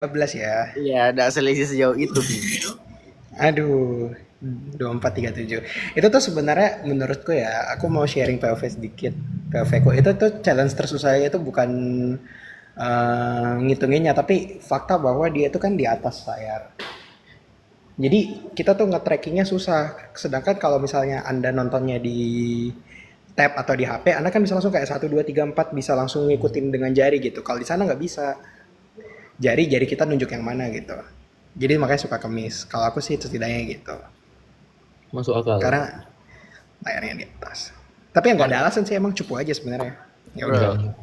14 ya. Iya, ada selisih sejauh itu. Aduh, 2437. Itu tuh sebenarnya menurutku ya, aku mau sharing POV sedikit. POV ku itu tuh challenge tersusah itu bukan ngitunginnya, tapi fakta bahwa dia itu kan di atas layar. Jadi kita tuh nge-trackingnya susah. Sedangkan kalau misalnya Anda nontonnya di tab atau di HP, Anda kan bisa langsung kayak 1, 2, 3, 4 bisa langsung ngikutin dengan jari gitu. Kalau di sana nggak bisa. Jari-jari kita nunjuk yang mana gitu. Jadi makanya suka kemis. Kalau aku sih setidaknya gitu. Masuk akal. Karena layarnya di atas. Tapi yang nggak ada alasan sih, emang cupu aja sebenarnya. Ya udah. Enggak.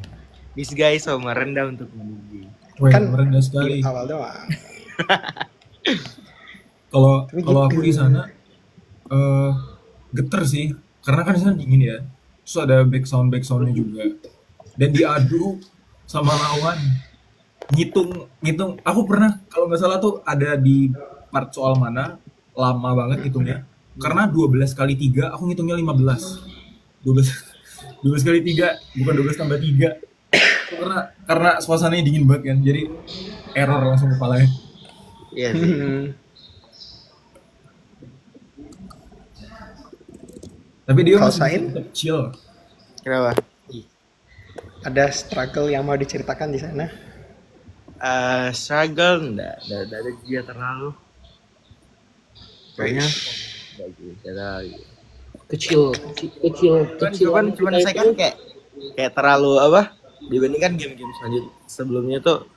This guy so merendah untuk memuji. Wah, Kan merendah di sekali. awal doang. Kalau Tapi kalau aku gitu. di sana geter sih, karena kan di sana dingin ya. Terus ada backsoundnya juga. Dan diadu sama lawan. Ngitung. Aku pernah kalau nggak salah tuh ada di part soal mana lama banget hitungnya. Karena 12 kali 3 aku ngitungnya 15. 12 12 kali 3 bukan 12 tambah 3. Karena suasananya dingin banget kan. Jadi error langsung kepalanya. Iya sih. Tapi dia Kalau masih Said? tetap chill. Kenapa? Ada struggle yang mau diceritakan di sana? Struggle enggak ada dia terlalu. Kayaknya enggak gitu lagi. Kecil. Cuman saya kan kayak terlalu apa? Dibandingkan game-game sebelumnya tuh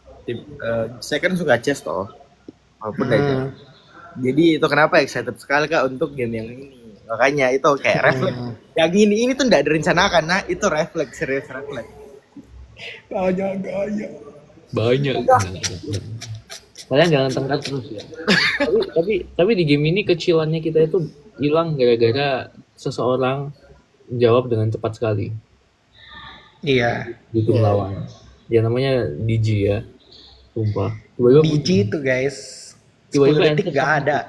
saya kan suka chess toh. Walaupun aja. Jadi itu kenapa excited sekali Kak untuk game yang ini. Makanya itu kayak refleks. Yang ini tuh enggak direncanakan, nah itu refleks, serius refleks. Gaya. Banyak. Kalian jangan tengkar terus ya. tapi di game ini kecilannya kita itu hilang gara-gara seseorang jawab dengan cepat sekali Iya. di tim lawan. Ya namanya DG ya. Sumpah. Biji itu guys. 10 Tiba-tiba detik enter gak ada.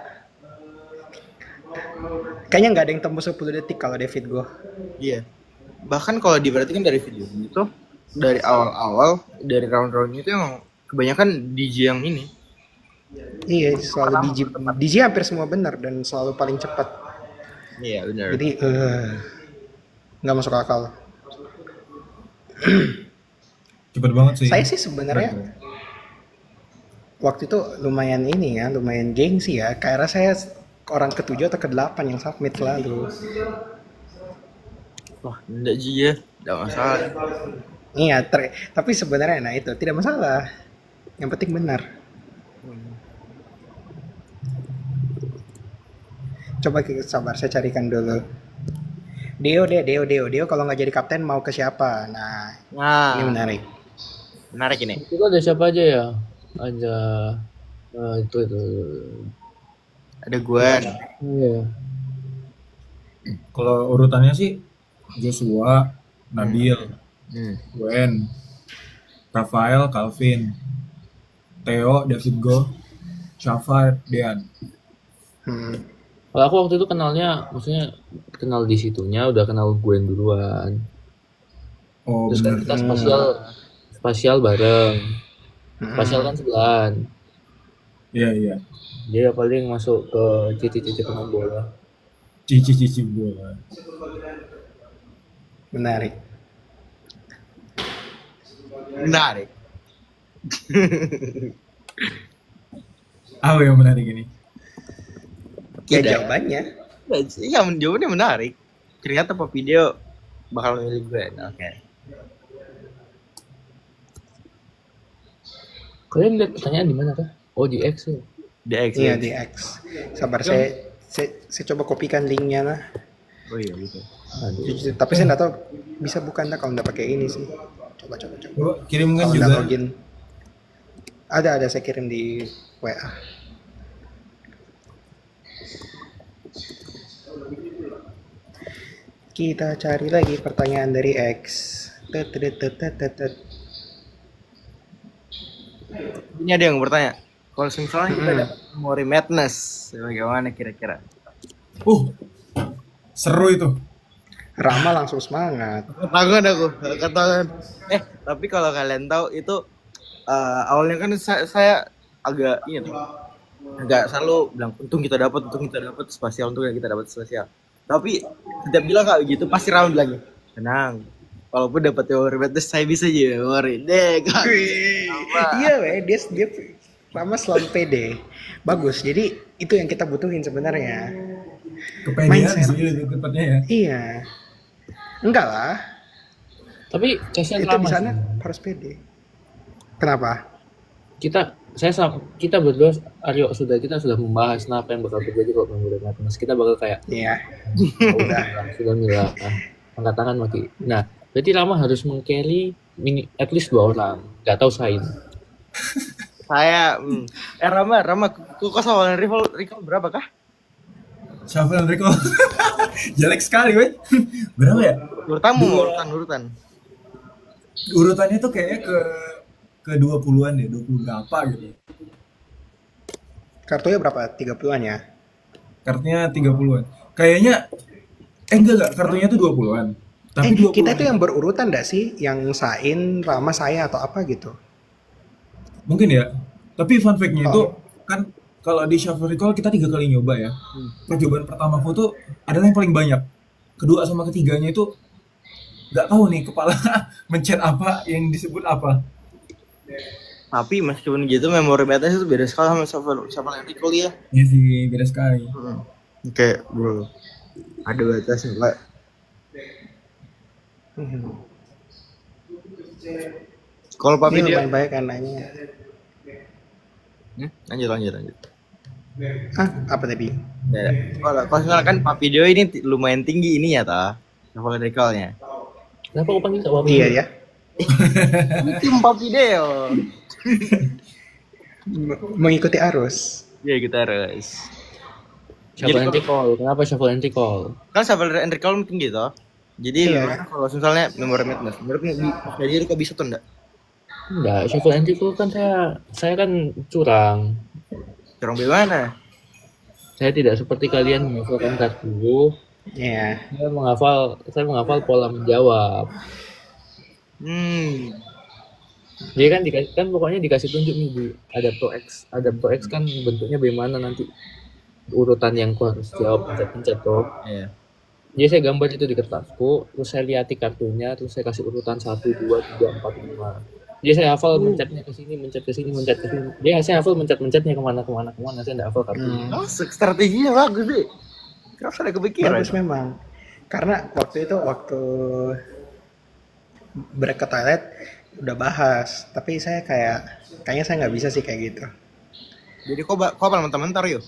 Kayaknya nggak ada yang tembus 10 detik kalau David gue. Iya. Bahkan kalau diperhatikan dari video itu dari awal-awal dari round-round itu emang kebanyakan DJ yang ini. Iya, selalu biji. DJ hampir semua benar dan selalu paling cepat. Iya benar. Jadi nggak masuk akal. Cepet banget sih. Saya sih sebenarnya waktu itu lumayan ini ya, lumayan gengsi ya. Karena saya orang ke-7 atau ke-8 yang submit selalu. Wah, enggak Ji ya. Enggak masalah. Iya, tapi sebenarnya nah itu tidak masalah. Yang penting benar. Coba sabar, saya carikan dulu. Deo kalau nggak jadi kapten mau ke siapa? Nah, ini menarik. Menarik ini. Itu ada siapa aja ya? Ada itu. Ada Gwen. Iya. Kalau urutannya sih Joshua, Nabil, Gwen, Rafael, Calvin, Theo, David Go, Shafa, Dean. Kalau aku waktu itu kenalnya, maksudnya kenal di situnya udah kenal Gwen duluan. Oh, Terus kan benar. kita spasial bareng. Spasial kan sebelahan. Iya. Dia paling masuk ke cici-cici pemain bola. Cici bola. Menarik. Apa yang menarik ini? Ya jawabannya. Iya, jawabannya menarik. Ternyata Pak Video bakal milih Gwen. Oke. Kalian lihat pertanyaan di mana kah? Oh di X ya. Di X. Iya di X. Sabar, saya coba kopikan linknya lah. Oh iya gitu. Tapi saya nggak tahu bisa bukan kalau nggak pakai ini sih. Coba. Oh, kirimkan Kalau juga. nggak login. Ada saya kirim di WA. Kita cari lagi pertanyaan dari X. Ini ada yang bertanya. Kalau misalnya kita dapat Mori Madness, bagaimana kira-kira? Seru itu. Rama langsung semangat. Ketahuan. Tapi kalau kalian tahu itu awalnya kan saya agak ini tuh. Agak selalu bilang untung kita dapat spasial, untung kita dapat spasial. Tapi setiap bilang kayak gitu pasti round lagi. Tenang. Walaupun dapat teori betes saya bisa aja teori deh kan. Iya weh, dia Rama selalu pede. Bagus. Jadi itu yang kita butuhin sebenarnya. Kepedean Mindset. sih lebih tepatnya ya. Iya. Enggak lah. Tapi kasihan Itu di Rama sana sih. harus pede. Kenapa? Kita berdua Aryo kita sudah membahas apa yang bakal terjadi kalau minggu depan. Kita bakal kayak Iya. udah sudah Mila angkat tangan mati. Nah, berarti Rama harus meng-carry at least 2 orang. Gak tahu Sain. Saya Rama kok sama recall berapa kah? Shuffle and recall. Jelek sekali, weh. Berapa ya? Urutan. Urutannya tuh kayaknya ke 20-an deh, 20 berapa gitu. Kartunya berapa? 30-an ya? Kartunya 30-an. Kayaknya enggak, kartunya tuh 20-an. Tapi 20-an. Kita itu yang berurutan enggak sih? Yang Sain, Rama, saya atau apa gitu? Mungkin ya. Tapi fun fact-nya itu kan kalau di Shuffle Recall kita 3 kali nyoba ya. Percobaan pertamaku tuh adalah yang paling banyak. Kedua sama ketiganya itu nggak tahu nih kepala mencet apa yang disebut apa. Tapi meskipun gitu memori betes itu beda sekali sama yang recall ya. Iya sih, beda sekali. Oke, bro. Ada batasnya, Pak. Kalau Pak Ini video lumayan baik anaknya. lanjut. Apa tadi? Ya, kalau misalkan kan Pak video ini lumayan tinggi ini ya ta. Level recall-nya. Kenapa kau panggil Kak Wabi? Iya ya. Tim Pak video. Mengikuti arus. Iya kita harus. Shuffle and recall. Kenapa shuffle and recall? Kan shuffle and recall tinggi toh. Jadi Iya. kalau misalnya memory madness, menurut jadi kok bisa tuh enggak? Enggak, shuffle and recall kan saya kan curang. Curang bagaimana? Saya tidak seperti kalian menghafalkan kartu. Iya. Saya menghafal pola menjawab. Dia kan pokoknya dikasih tunjuk nih di Adapto X kan bentuknya bagaimana nanti urutan yang kau harus jawab pencet tuh. Iya. Jadi saya gambar itu di kertasku, terus saya lihati kartunya, terus saya kasih urutan 1, 2, 3, 4, 5. Jadi saya hafal mencetnya ke sini, mencet ke sini. Dia saya hafal mencetnya kemana, saya nggak hafal kartunya. Oh, strateginya bagus deh. Kenapa ada kepikiran? Bagus memang. Karena waktu break ke toilet udah bahas, tapi saya kayaknya saya nggak bisa sih kayak gitu. Jadi kok apa mentar-mentar yuk?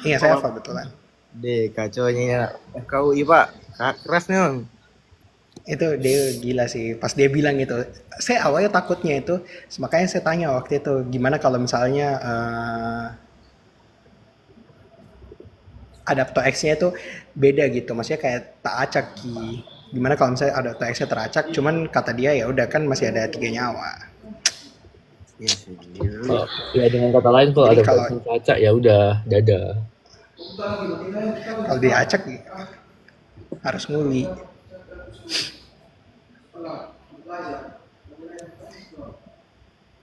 Iya saya hafal betulan. Deh kacaunya FKUI Pak, keras nih Bang. Itu dia gila sih. Pas dia bilang itu, saya awalnya takutnya itu, makanya saya tanya waktu itu gimana kalau misalnya Adapto X-nya itu beda gitu, maksudnya kayak tak acak ki. Gimana kalau misalnya Adapto X-nya teracak, cuman kata dia ya udah kan masih ada 3 nyawa. Iya sih. Ya dengan kata lain kalau Jadi ada kalau- vaksin kaca ya udah dadah. Kalau dia acak harus nguli.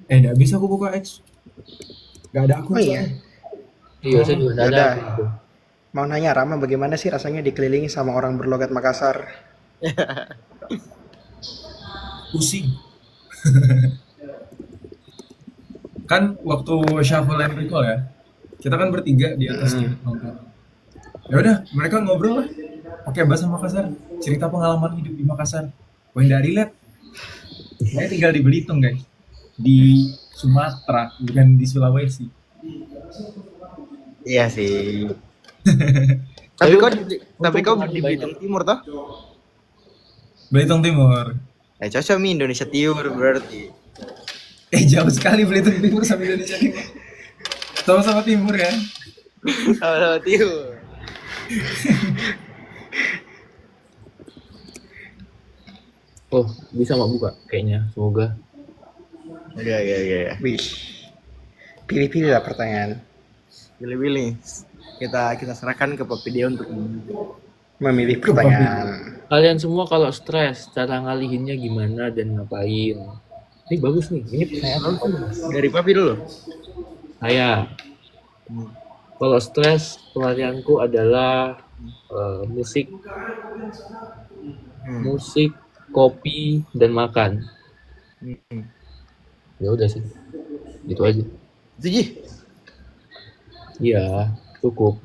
Nggak bisa aku buka X. Nggak ada akun. Oh iya. Iya saya juga Yaudah. dadah. Gitu. Mau nanya Rama bagaimana sih rasanya dikelilingi sama orang berlogat Makassar? Pusing. Kan waktu Shuffle and Recall ya, kita kan bertiga di atas nonton. Ya udah, mereka ngobrol lah pakai bahasa Makassar, cerita pengalaman hidup di Makassar. Wah, nggak relate. Saya tinggal di Belitung guys, di Sumatera, bukan di Sulawesi. Iya sih. Tapi kau di Belitung Timur toh? Belitung Timur. Cocok nih Indonesia Timur berarti. Jauh sekali Belitung Timur sama Indonesia Timur. Sama-sama Timur ya. Sama Timur. Oh bisa mau buka kayaknya semoga. Iya. Wih, pilih-pilih lah pertanyaan. Pilih-pilih. Kita serahkan ke Pak Video untuk Memilih pertanyaan. Kalian semua kalau stres cara ngalihinnya gimana dan ngapain? Ini bagus nih. Ini pertanyaan apa? Dari Papi dulu. Saya. Kalau stres, pelarianku adalah musik, kopi, dan makan. Ya udah sih, gitu aja. Itu Ji. Iya, cukup.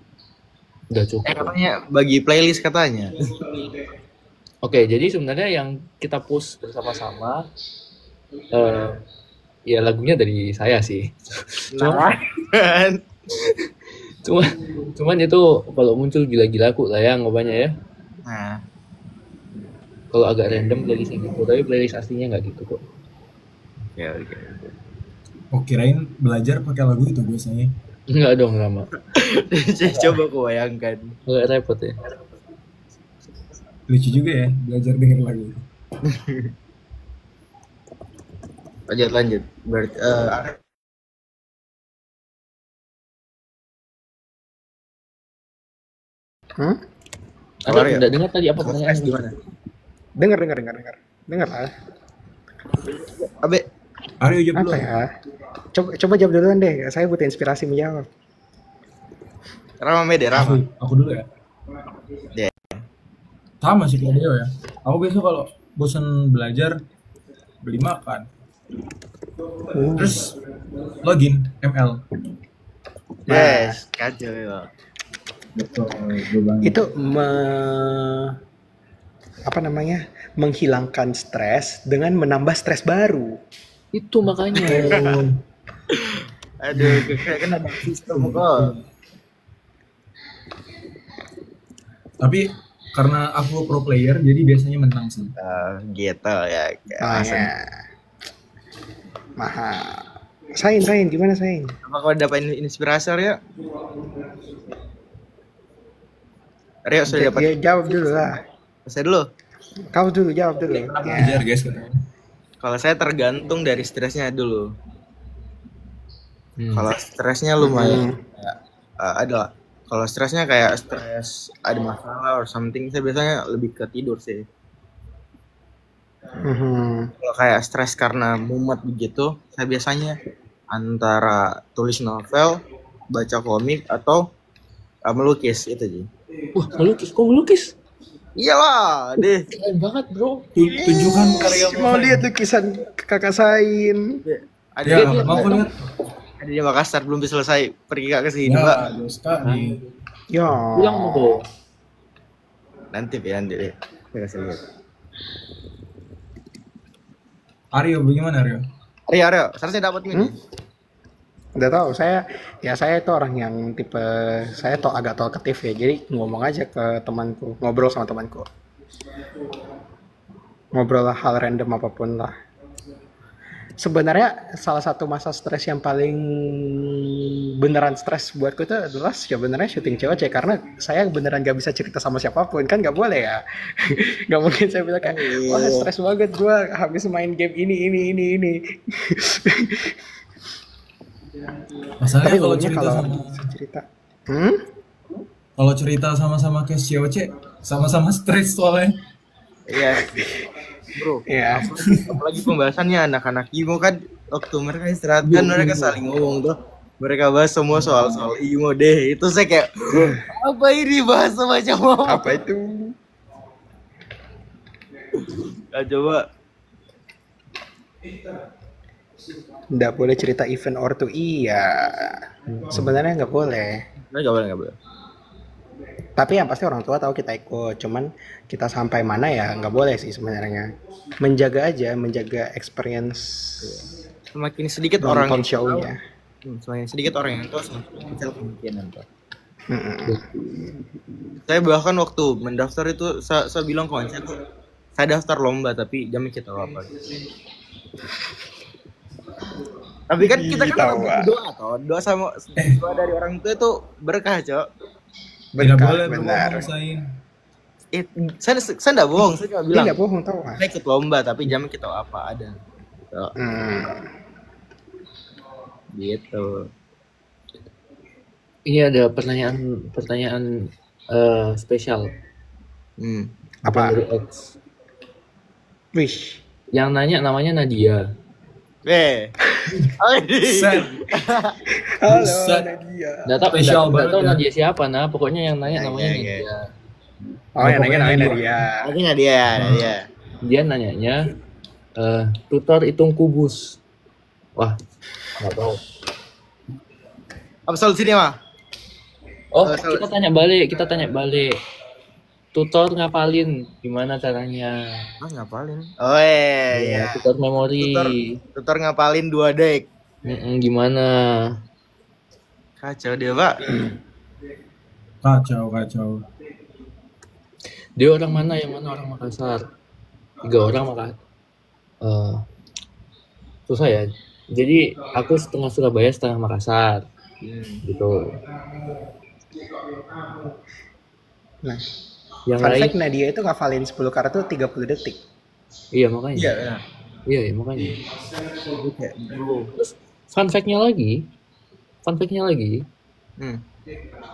Udah cukup. Katanya bagi playlist katanya. Oke, jadi sebenarnya yang kita push bersama-sama, ya lagunya dari saya sih. Cuman itu kalau muncul gila-gilaku lah ya ngobanya ya. Nah, Kalau agak random playlistnya gitu, tapi playlist aslinya nggak gitu kok. oke. Oh, kirain belajar pakai lagu itu biasanya. Enggak dong, lama. Coba aku bayangkan. Agak repot ya. Lucu juga ya belajar denger lagu itu. Lanjut. Berarti Ada Aryo. tidak dengar tadi apa stres pertanyaannya? gimana? Dengar lah. Abe, Aryo jawab dulu. Apa ya? Coba jawab duluan deh. Saya butuh inspirasi menjawab. Rama. Aku dulu ya. Ya. Sama sih kayak Deo ya. Aku biasa kalau bosan belajar beli makan. Terus login ML. Yes, kacau ya. Betul, banget. Itu menghilangkan stres dengan menambah stres baru. Itu makanya. Aduh, kayak kan ada sistem kok. Tapi karena aku pro player jadi biasanya menang sih. Gitu ya. Makanya. Mahal. Sain, gimana Sain? Apa kau dapat inspirasi ya? Rio sudah dapat. Ya, jawab dulu lah. Saya dulu. Kau dulu, jawab dulu. Belajar guys katanya. Kalau saya tergantung dari stresnya dulu. Kalau stresnya lumayan ada. Kalau stresnya kayak stres ada masalah or something, saya biasanya lebih ke tidur sih. Kalau kayak stres karena mumet begitu, saya biasanya antara tulis novel, baca komik atau melukis itu aja. Wah, melukis. Kok melukis? Iyalah, deh. Keren banget, bro. Tunjukkan karya Mau lihat lukisan kakak Sain. Ada Ya, mau aku lihat. ada di Makassar belum bisa selesai pergi ke sini, Ya, Pak. aduh sekali. Ya. Pulang mau kok. Nanti deh. Saya kasih lihat. Aryo bagaimana Aryo? Rio, seharusnya dapat ini. Udah tahu saya itu orang yang tipe saya agak talkatif ya. Jadi ngomong aja ke temanku, ngobrol sama temanku. Ngobrol hal random apapun lah. Sebenarnya salah satu masa stres yang paling beneran stres buatku itu adalah sebenarnya syuting cewek karena saya beneran gak bisa cerita sama siapapun, kan gak boleh ya. Gak mungkin saya bilang kayak wah stres banget gua habis main game ini. Masalahnya Tapi kalau ngomongnya cerita kalau sama kalau cerita sama ke cewek sama-sama stres soalnya. Iya. Bro. ya. Apalagi pembahasannya anak-anak IMO kan waktu mereka istirahat kan mereka saling ngomong tuh. Mereka bahas semua soal IMO deh. Itu saya kayak apa ini bahasa macam apa? Apa itu? Coba. Nggak boleh cerita event ortu, iya. Sebenarnya nggak boleh. Nggak boleh. Tapi yang pasti orang tua tahu kita ikut. Cuman kita sampai mana ya nggak boleh sih sebenarnya. Menjaga experience. Semakin sedikit orang nonton show-nya. Semakin sedikit orang yang tahu semakin kecil kemungkinan tuh. Saya bahkan waktu mendaftar itu saya bilang kawan saya daftar lomba tapi jamin kita tahu apa. Tapi kan kita kan doa sama doa dari orang tua itu berkah, Cok. Tidak boleh benar. Saya enggak bohong, saya cuma bilang. Tidak bohong tahu. Saya ikut lomba tapi jamin kita tahu apa ada. Gitu. Ini ada pertanyaan spesial. Apa? Dari X. Wish. Yang nanya namanya Nadia. Set. Halo Buset. Nadia. Nggak tahu Spesial nggak banget tahu ya. Nadia siapa, nah pokoknya yang nanya namanya Iya. Nadia. Oh, yang nanya namanya Pokoknya Nadia. Akhirnya dia. Dia nanyanya tutor hitung kubus. Wah, nggak tahu. Apa solusinya mah? Oh, Salah. kita tanya balik. Tutor ngapalin gimana caranya? Ngapalin. Oh iya. Tutor memori. Tutor ngapalin 2 deck. Gimana? Kacau dia, Pak. Kacau. Dia orang mana? Yang mana orang Makassar? 3 orang Makassar. Susah ya. Jadi aku setengah Surabaya, setengah Makassar. Gitu. Nah, Yang fun lain, fact Nadia itu ngafalin 10 kartu 30 detik. iya makanya. Iya. Iya makanya. Terus fun fact-nya lagi, Hmm.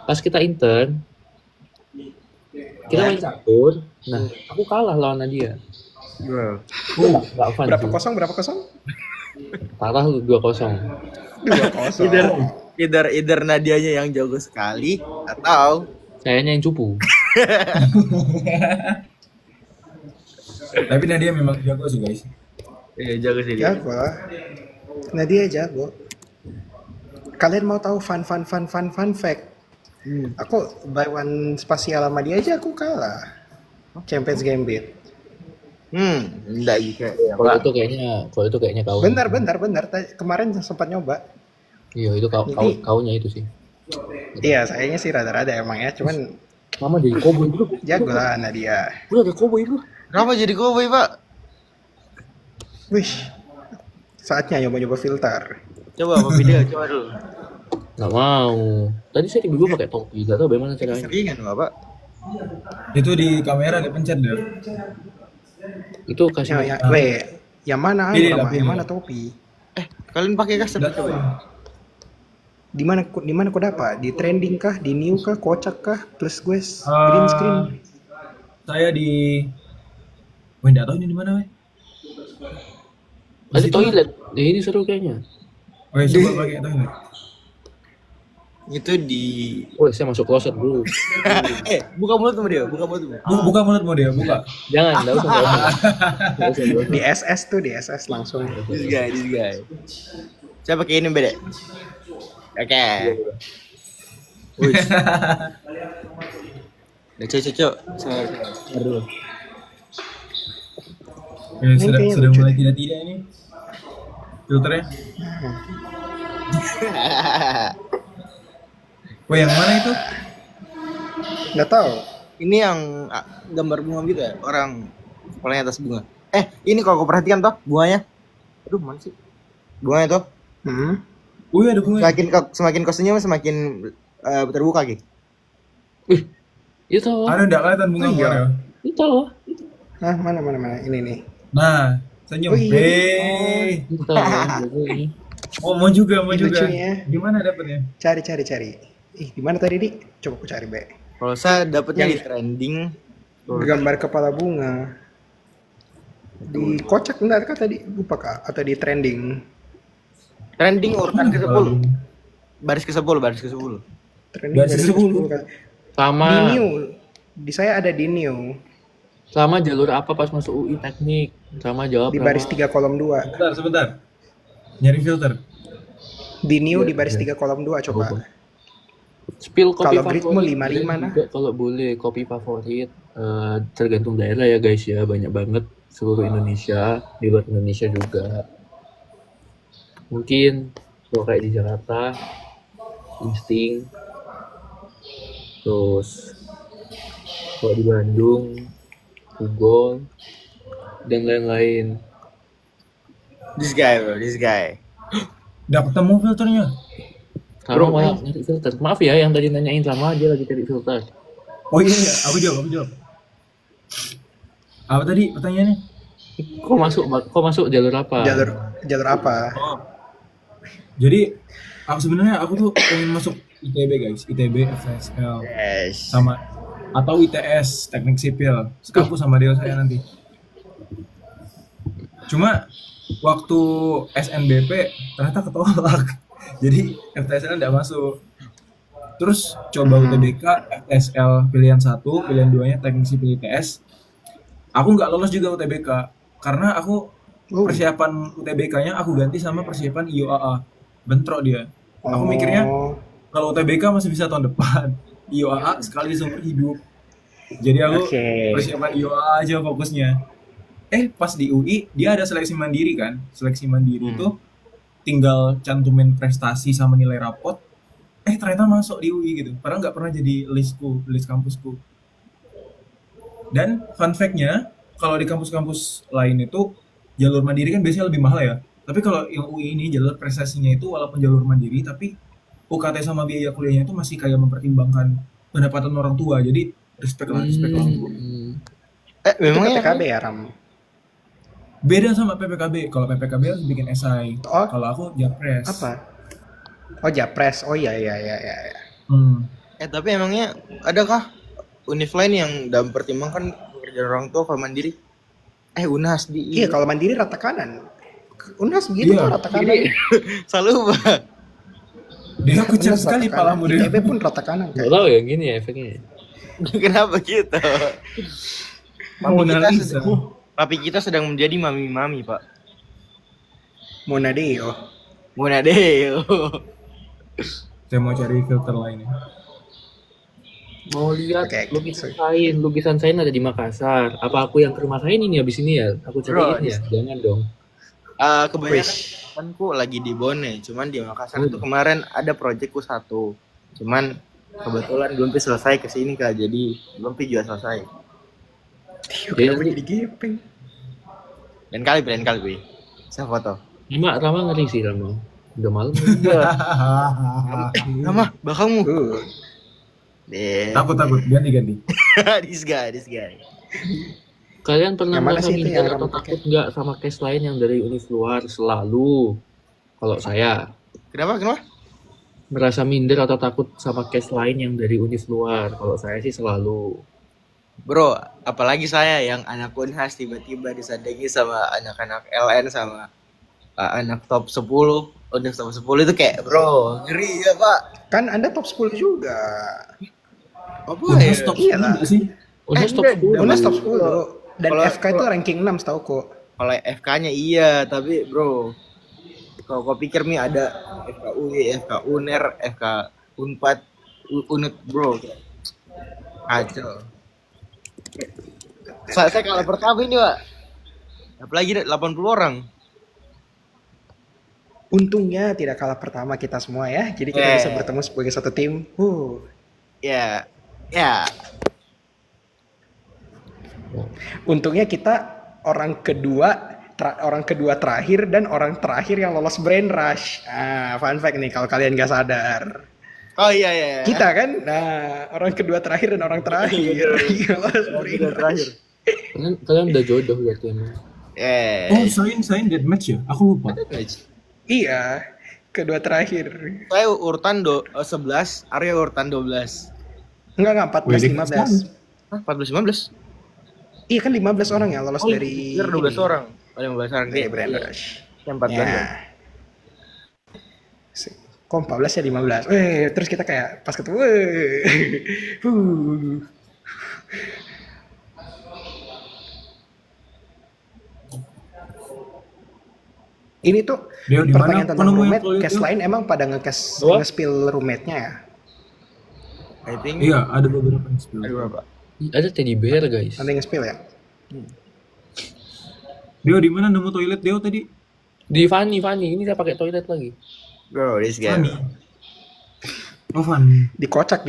pas kita intern, kita main catur. Nah, aku kalah lawan Nadia. Nggak fun Berapa sih. kosong? Berapa kosong? Kalah lu 2-0. 2-0. Either Nadianya yang jago sekali atau Kayaknya yang cupu. Tapi Nadia memang jago sih guys. jago sih dia. Jago lah. Nadia jago. Kalian mau tahu fun fact? Aku by one spasial sama dia aja aku kalah. Champions Gambit. Enggak juga. Kalau itu kayaknya kau. Bentar. Kemarin sempat nyoba. Iya, itu kaunya itu sih. Iya, sayangnya sih rada-rada emang ya. Cuman Mama jadi koboi bro. jago lah Nadia. Bro ada koboi bro. Kenapa jadi cowboy, Pak? Wih, saatnya nyoba-nyoba filter. Coba apa video, coba dulu. Nggak mau. Tadi saya tiba-tiba pakai topi. Gak tahu bagaimana caranya. Seringan, Pak. Itu di kamera dipencet deh. Itu kasih. Yang mana Pilih ayo lah, sama? pilih Yang mana lah. topi? Kalian pakai custom Nggak tahu. coba. Di mana kau dapat? Di trending kah? Di new kah? Kocak kah? Plus gue green screen. Saya di enggak tahu ini di mana, weh. Ada toilet. Ini seru kayaknya. Oke, coba pakai toilet. Itu di Woi, saya masuk closet dulu. buka mulut sama dia, buka mulut sama dia. Buka mulutmu dia, buka. Jangan, enggak usah. Nggak usah. Di SS tuh, di SS langsung. This guy. Saya pakai ini beda. Oke. Udah cocok. Saya dulu. Ya, sudah kayaknya sudah lucu mulai deh. tidak ini. Filternya. Wah, yang mana itu? Nggak tahu. Ini yang gambar bunga gitu ya, orang kepalanya atas bunga. Ini kalau kau perhatikan toh bunganya. Aduh, mana sih? Bunganya toh. Wih, ada bunga. Semakin kau senyum semakin terbuka gitu. Itu. Ada enggak kelihatan bunga Oh, iya. mana? Itu. Nah, mana. Ini nih. Nah, senyum. Oh, iya. Itu. Oh, mau juga. Lucunya. Gimana dapetnya? Cari. Di mana tadi, Di? Coba aku cari, Be. Kalau saya dapetnya di Yang- trending. Gambar kepala bunga. Di kocak enggak kah tadi? Lupa kah? Atau di trending? Trending urutan ke-10. Baris ke-10. Trending Baris dari 10. 10 kah? Sama. Di new. Di saya ada di new. Sama jalur apa pas masuk UI teknik? Sama jawab. Di baris 3 kolom 2. Sebentar. Nyari filter. Di new di baris 3 kolom 2 coba. Spill kopi Kalau favorit. gridmu 5-5 nah. Juga kalau boleh kopi favorit tergantung daerah ya guys ya, banyak banget seluruh Indonesia, di luar Indonesia juga. Mungkin kalau kayak di Jakarta Insting, terus kalau di Bandung Pugol dan lain-lain. This guy. Udah ketemu filternya. Karena banyak nyari filter. Maaf ya yang tadi nanyain sama dia lagi cari filter. Oh iya, aku jawab. Apa tadi pertanyaannya? Kok masuk jalur apa? Jalur apa? Jadi aku tuh pengen masuk ITB guys, ITB FSL Yes. sama atau ITS Teknik Sipil. Sekampus sama Deo saya nanti. Cuma waktu SNBP ternyata ketolak. Jadi FTSL nggak masuk. Terus coba UTBK, FTSL pilihan 1, pilihan 2-nya teknik sipil ITS. Aku nggak lolos juga UTBK karena aku persiapan UTBK-nya aku ganti sama persiapan IOAA. Bentrok dia. Aku mikirnya kalau UTBK masih bisa tahun depan, IOAA sekali seumur hidup. Jadi aku persiapan IOAA aja fokusnya. Pas di UI dia ada seleksi mandiri kan. Seleksi mandiri itu tinggal cantumin prestasi sama nilai rapot. Ternyata masuk di UI gitu. Padahal nggak pernah jadi list kampusku. Dan fun fact-nya, kalau di kampus-kampus lain itu jalur mandiri kan biasanya lebih mahal ya. Tapi kalau yang UI ini jalur prestasinya itu walaupun jalur mandiri, tapi UKT sama biaya kuliahnya itu masih kayak mempertimbangkan pendapatan orang tua. Jadi respect lah. Memangnya PPKB ya, Ram? Beda sama PPKB. Kalau PPKB harus bikin esai. Kalau aku Japres. Apa? Oh, Japres. Oh iya. Tapi emangnya adakah univ lain yang dalam pertimbangkan pekerjaan orang tua kalau mandiri? Unhas di. Iya, kalau mandiri rata kanan. Unhas begitu tuh rata kanan. Selalu, Pak. Dia kucap sekali palamu dia. ITB pun rata kanan. Gak tau ya gini ya efeknya. Kenapa gitu? Papi kita sedang menjadi mami-mami, Pak. Monadeo. Saya mau cari filter lainnya. Mau lihat lukisan sain ada di Makassar. Apa aku yang ke rumah sain ini habis ini ya? Aku cariin ya? Jangan dong. Kebanyakan temanku lagi di Bone, cuman di Makassar itu kemarin ada proyekku 1. Cuman kebetulan belum selesai kesini Kak, jadi belum juga selesai. Jadi gepeng. Lain kali. Saya foto. Rama ngeri sih Rama. Udah malam. Rama, belakangmu. Takut ganti. This guy. Kalian pernah merasa minder atau takut nggak sama case lain yang dari univ luar? Selalu. Kalau saya. Kenapa? Merasa minder atau takut sama case lain yang dari univ luar? Kalau saya sih selalu. Bro, apalagi saya yang anak Unhas tiba-tiba disandangi sama anak-anak LN sama anak top 10. Univ top 10 itu kayak, bro, ngeri ya, Pak. Kan Anda top 10 juga. Apa ya? Top 10 sih? Unhas top 10. Unhas top 10. Dan FK itu ranking 6 setahu kok. Kalau FK-nya iya, tapi bro, kalau kau pikir nih ada FK UI, FK UNER, FK Unpad, UNED bro, kacau. Saya kalah pertama ini Pak, apalagi 80 orang. Untungnya tidak kalah pertama kita semua ya, jadi kita bisa bertemu sebagai satu tim. Ya. Untungnya kita orang kedua terakhir dan orang terakhir yang lolos brain rush. Fun fact nih kalau kalian nggak sadar. Oh iya. Kita kan, orang kedua terakhir dan orang terakhir lolos brain rush. Kalian udah jodoh berarti emang. Sain deathmatch ya? Aku lupa. Iya, kedua terakhir. Saya urutan 11, Arya urutan 12. Enggak 14 15. 14-15? Iya kan 15 orang ya lolos dari 12 orang. 15 orang dari brain rush. Yang 14 ya. Kok 14 ya 15? Terus kita kayak pas ketemu Ini tuh pertanyaan tentang roommate, case lain emang pada nge-spill roommate-nya ya? I think iya, ada beberapa yang spill. Ada berapa? Ada teddy bear guys. Ada yang nge-spill ya? Deo di mana nemu toilet Deo tadi? Di Fanny. Ini saya pakai toilet lagi. Bro, this guy. Fanny. Dikocak.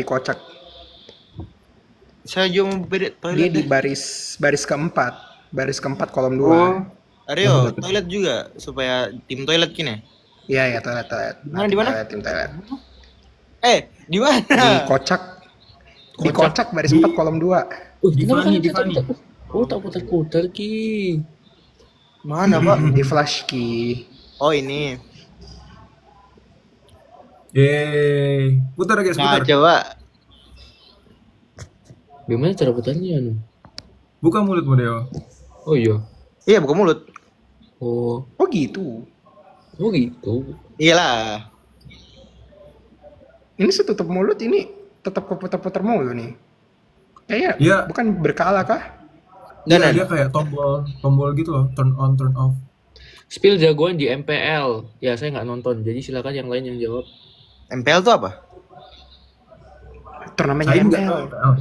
Saya juga mau beda toilet. Dia di baris keempat kolom 2. Aryo, toilet juga supaya tim toilet kini. Iya, toilet. Di mana? Tim toilet. Di mana? Dikocak baris 4 kolom 2. Di Fanny. Oh, tak putar-putar ki. Mana, Pak? Di flash key. Oh, ini. Putar guys, putar. Coba. Gimana cara putarnya? Buka mulutmu Deo. Oh iya. Iya, buka mulut. Oh, Oh gitu. oh gitu. Iyalah. Ini setutup mulut ini tetap keputar-putar mulu nih. Kayaknya Iya. bukan berkala kah? Dan Dia kayak tombol gitu loh, turn on, turn off. Spill jagoan di MPL. Ya saya nggak nonton, jadi silakan yang lain yang jawab. MPL tuh apa? Turnamennya Saya nggak ML. tahu MPL.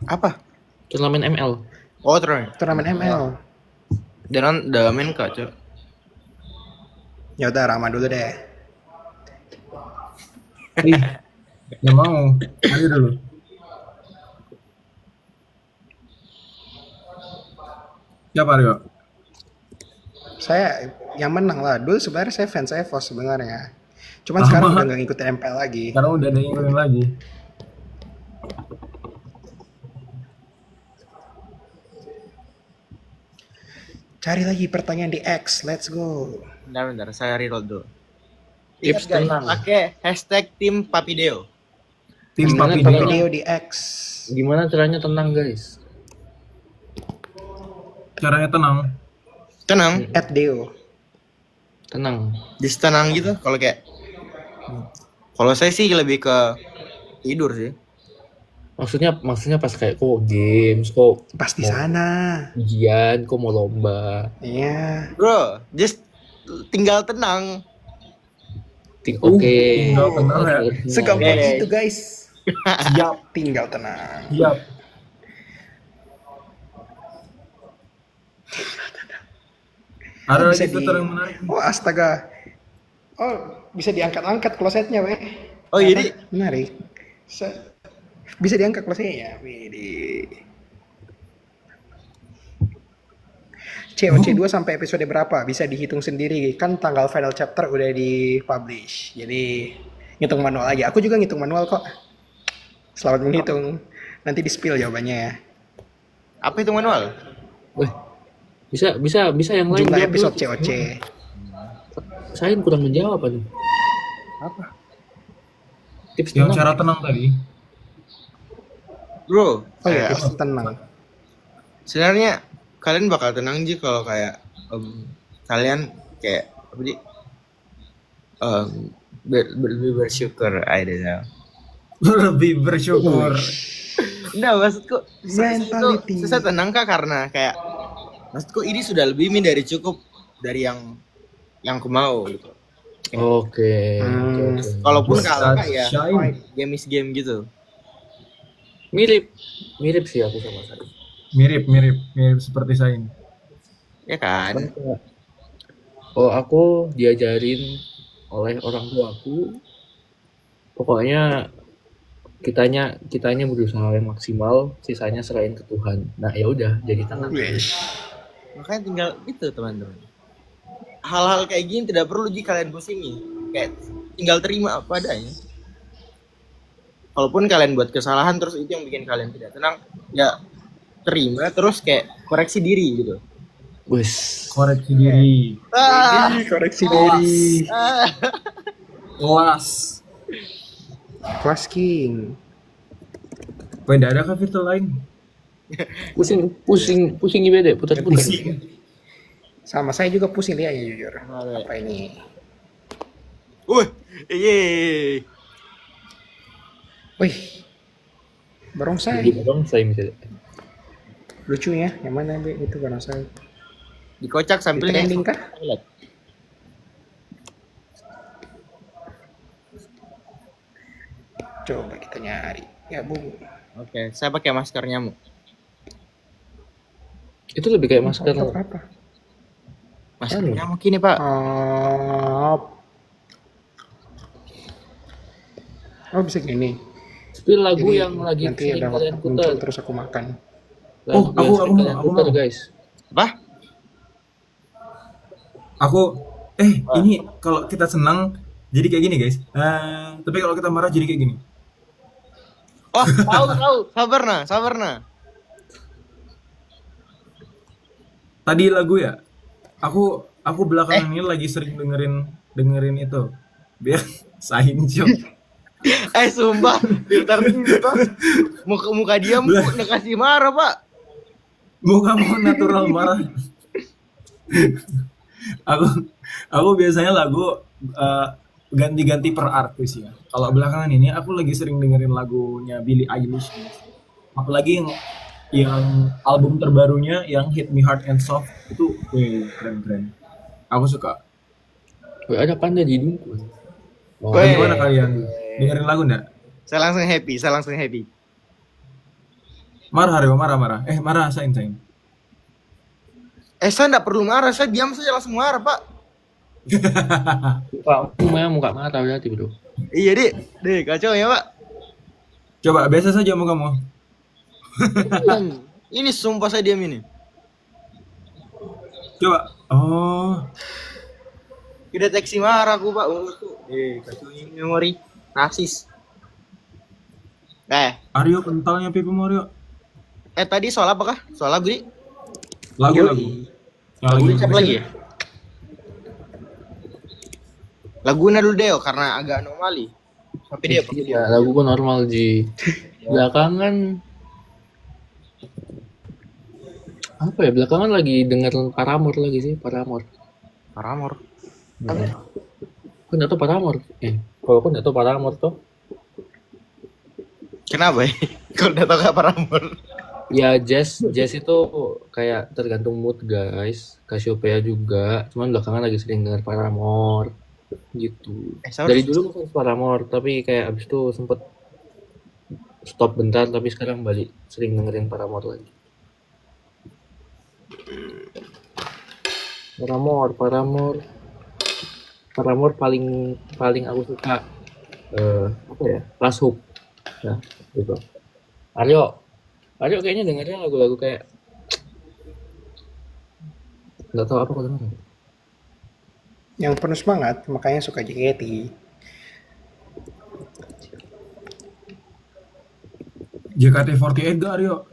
Apa? Turnamen ML. Oh, turun. Turnamen ML. Dan udah main kacau. Ya udah Rama dulu deh. Ih, nggak mau. Ayo dulu. Siapa Rio? Saya yang menang lah. Dulu sebenarnya saya fans EVOS sebenarnya. Cuman Sama. sekarang udah nggak ngikutin MPL lagi. Sekarang udah ada yang ngikutin lagi. Cari lagi pertanyaan di X. Let's go. Bentar, saya reload dulu. Tips Ingat guys, tenang. pakai hashtag tim Papideo. Tim Gimana Papi caranya? Deo. Video di X. Gimana caranya tenang guys? Caranya tenang. Tenang, @deo. Tenang. just tenang gitu. Kalau kayak, kalau saya sih lebih ke tidur sih. Maksudnya pas kayak kok games, kok Pasti mau sana. ujian, kok mau lomba. Iya. Bro, just tinggal tenang. Oke. tinggal tenang ya. Segampang Oke. itu guys. Siap, Tinggal tenang. siap. Ada Oh, lagi bisa fitur yang menarik. Oh astaga. Oh bisa diangkat-angkat klosetnya weh. Oh, jadi Menarik. Bisa diangkat klosetnya. Widih. COC 2 sampai episode berapa? Bisa dihitung sendiri. Kan tanggal final chapter udah di-publish. Jadi ngitung manual aja. Aku juga ngitung manual kok. Selamat menghitung. Nanti di-spill jawabannya ya. apa itu manual? Weh, bisa yang lain Jumlah jawab episode dulu. COC. Saya kurang menjawab aduh. Apa? Tips Yang tenang. cara tenang tadi. Bro, Oh iya, kayak tips tenang. sebenarnya kalian bakal tenang sih kalau kayak kalian kayak apa sih? Lebih bersyukur, I don't know. Lebih bersyukur. Nah, maksudku Mentality. saya tenang kak karena kayak maksudku ini sudah lebih dari cukup dari yang aku mau gitu. Oke. Hmm. Oke. Kalaupun kalah kak ya Shine. game is game gitu. Mirip sih aku sama saya. Mirip seperti Sain. Ya kan? Oh, aku diajarin oleh orang tuaku. Pokoknya kitanya berusaha yang maksimal, sisanya serahin ke Tuhan. Nah, ya udah, jadi tenang. Wish. Makanya tinggal itu teman-teman. Hal-hal kayak gini tidak perlu jika kalian pusingi. Kayak tinggal terima apa adanya. Kalaupun kalian buat kesalahan terus itu yang bikin kalian tidak tenang, ya terima terus kayak koreksi diri gitu. Wes. Koreksi diri. Ah, Ih, koreksi diri. Kelas. Kelas King. Wah, tidak ada kah fitur lain? Pusing IBD, putar-putar. Sama saya juga pusing lihatnya jujur. Apa ini? Wih, yeay. Wih. Barongsai. Gimana dong saya misalnya. Lucu ya. Yang mana Be? Itu barongsai. Dikocak Di sampelnya. trending kah? Coba kita nyari. Ya, Bu. Oke, saya pakai masker nyamuk. Itu lebih kayak masker. Untuk apa? Masker Anu. nyamuk ini, Pak. Oh, bisa gini. Spill lagu Jadi, yang lagi nanti sering ada kalian waktu muncul putar. terus aku makan. Lagu Oh, yang sering kalian aku putar, mau. guys. Apa? Aku ini kalau kita senang jadi kayak gini, guys. Tapi kalau kita marah jadi kayak gini. Oh, tahu. Sabar nah. Tadi lagu ya. Aku belakangan ini lagi sering dengerin itu. Biar Sain Jok. Sumpah, filter itu muka dia mau kasih marah, Pak. Muka mau natural marah. aku aku biasanya lagu eh, ganti-ganti per artis ya. Kalau belakangan ini aku lagi sering dengerin lagunya Billie Eilish. Apalagi yang album terbarunya yang Hit Me Hard and Soft itu, keren-keren. Aku suka. Wih, ada panda di hidungku. Oh, Weh. Gimana kalian? Dengerin lagu enggak? Saya langsung happy. Marah Rio, marah. Marah, Sain. Saya nggak perlu marah, saya diam saja langsung marah, Pak. muka marah berarti bro. Iya, Dek, kacau ya, Pak. Coba biasa saja mau kamu. Ini sumpah saya diam ini. Coba. Oh, Kedeteksi marah aku, Pak. Kacau ini memori. Rasis. Aryo kentalnya Pipi Mario. Tadi soal apa kah? Soal lagu, Di? Lagu. Lagu siapa lagi ya? Lagunya dulu Deo, karena agak anomali. Tapi dia Ya, lagu pun normal Ji. Belakangan apa ya? Belakangan lagi denger Paramore lagi sih, Paramore. Paramore. Aku nggak tahu Paramore. Kalau aku nggak tahu Paramore tuh. Kenapa ya? Kalau udah tau gak Paramore? Ya jazz itu kayak tergantung mood guys. Cassiopeia juga. Cuman belakangan lagi sering denger Paramore gitu. Dari dulu bukan Paramore, tapi kayak abis itu sempet stop bentar, tapi sekarang balik sering dengerin Paramore lagi. Paramore paling aku suka apa ya? Last Hope. Ya, gitu. Aryo kayaknya dengernya lagu-lagu kayak nggak tahu apa kalau denger. Yang penuh semangat, makanya suka JKT. JKT48 gak Aryo?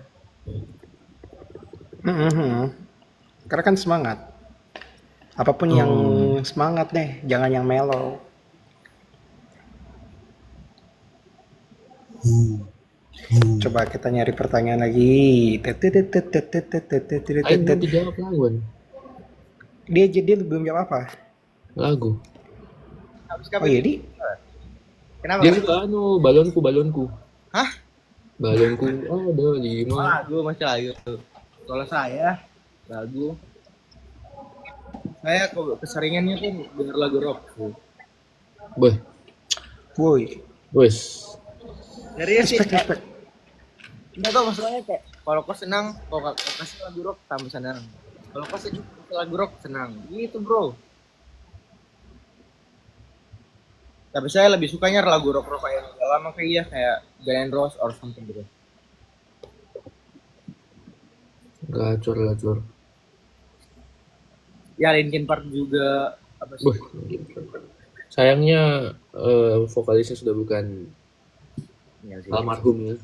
Karena kan semangat. Apapun yang semangat deh, jangan yang mellow. Coba kita nyari pertanyaan lagi. Ayo belum dijawab laguan. Dia belum jawab apa? Lagu. Oh iya, Di. Kenapa? Dia suka balonku. Hah? Balonku ada 5. Lagu masih lagu. Kalau saya lagu, saya keseringannya tuh denger lagu rock. Boy. Woi. Wes. Dari sih. Respect. Enggak tau masalahnya kayak kalau kau senang, kalau kau kasih lagu rock tambah senang. Kalau kau sedih kasih lagu rock senang. Gitu bro. Tapi saya lebih sukanya lagu rock yang agak lama kayak Guns N' Roses or something gitu. Gacor. Ya Linkin Park juga apa sih? Sayangnya vokalisnya sudah bukan Ya, sih. almarhum ya.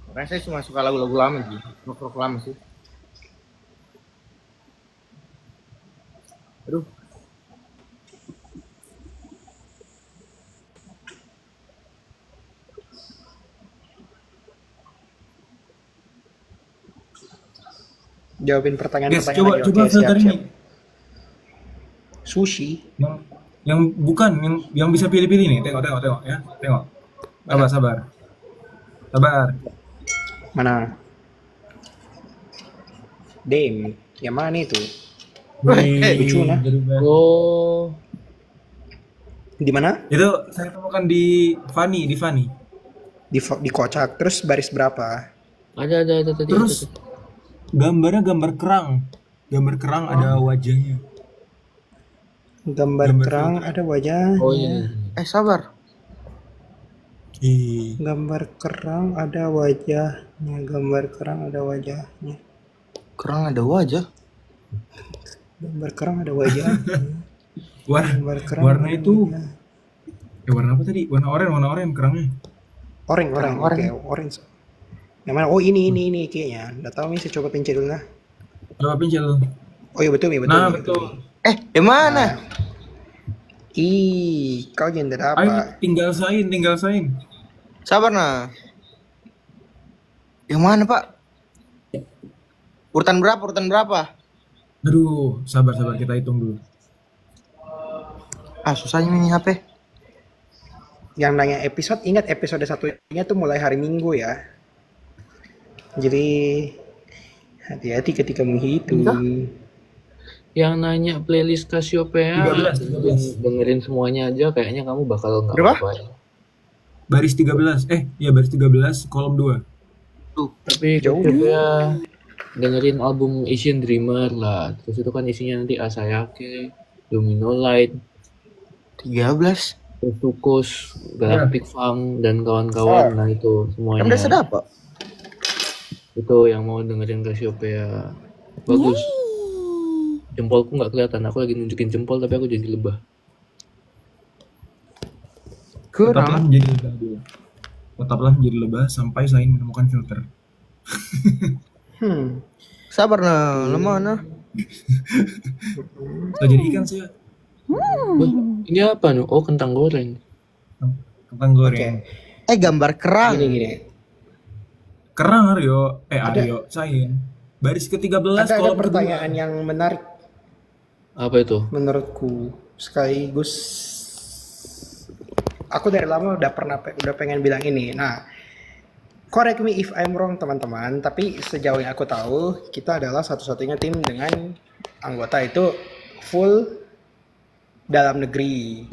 Makanya saya cuma suka lagu-lagu lama sih, rock lama sih. Aduh. Jawabin pertanyaan-pertanyaan Coba lagi. Oke, filter ini. siap. Sushi. Yang bukan yang bisa pilih-pilih nih. Tengok ya. Tengok. Sabar. Mana? Dame. Yang mana itu? Lucu nah. Oh, Di mana? Itu saya temukan di Fanny. Di kocak. Terus baris berapa? ada tadi. Terus gambarnya gambar kerang ada wajahnya. Gambar kerang ada wajahnya. Oh iya. Sabar. Gambar kerang ada wajahnya. Kerang ada wajah. Gambar kerang ada wajahnya. Gambar kerang Warna ada itu. wajah. Warna apa tadi? Warna oranye kerangnya. Orange. Oke, orange. Yang mana? Oh ini kayaknya. Nggak tahu nih, saya coba pencet dulu lah. Coba pincel. Oh iya betul. Nah, betul. Yang mana? Ih, kau gender Ayo apa? tinggal sain. Sabar nah. Yang mana Pak? Urutan berapa? Aduh, sabar kita hitung dulu. Susahnya ini HP. Yang nanya episode, ingat episode satunya tuh mulai hari Minggu ya. Jadi hati-hati ketika menghitung. Yang nanya playlist Cassiopeia 13. dengerin semuanya aja kayaknya kamu bakal nggak Berapa? apa-apa ya. Baris 13. Baris 13 kolom 2. Tapi Jauh. Cassiopeia dengerin album Asian Dreamer lah. Terus itu kan isinya nanti Asayake, Domino Light, 13. Tukus, Galactic Funk dan kawan-kawan. Nah itu semuanya. Kan udah sedap, Pak. Itu yang mau dengerin Cassiopeia. Bagus. Jempolku nggak kelihatan. Aku lagi nunjukin jempol tapi aku jadi lebah. Tetaplah menjadi lebah dulu. Tetaplah menjadi lebah sampai selain menemukan filter. Sabar nah, lemah nah. Nah, jadi ikan saya Wah, ini apa nih? Oh, kentang goreng. kentang goreng. Gambar kerang. Gini. Kerang Aryo, Aryo, Sain. Baris ke-13 Ada kolom pertanyaan yang menarik Apa itu? menurutku, sekaligus aku dari lama udah pengen bilang ini. Nah, correct me if I'm wrong teman-teman, tapi sejauh yang aku tahu kita adalah satu-satunya tim dengan anggota itu full dalam negeri,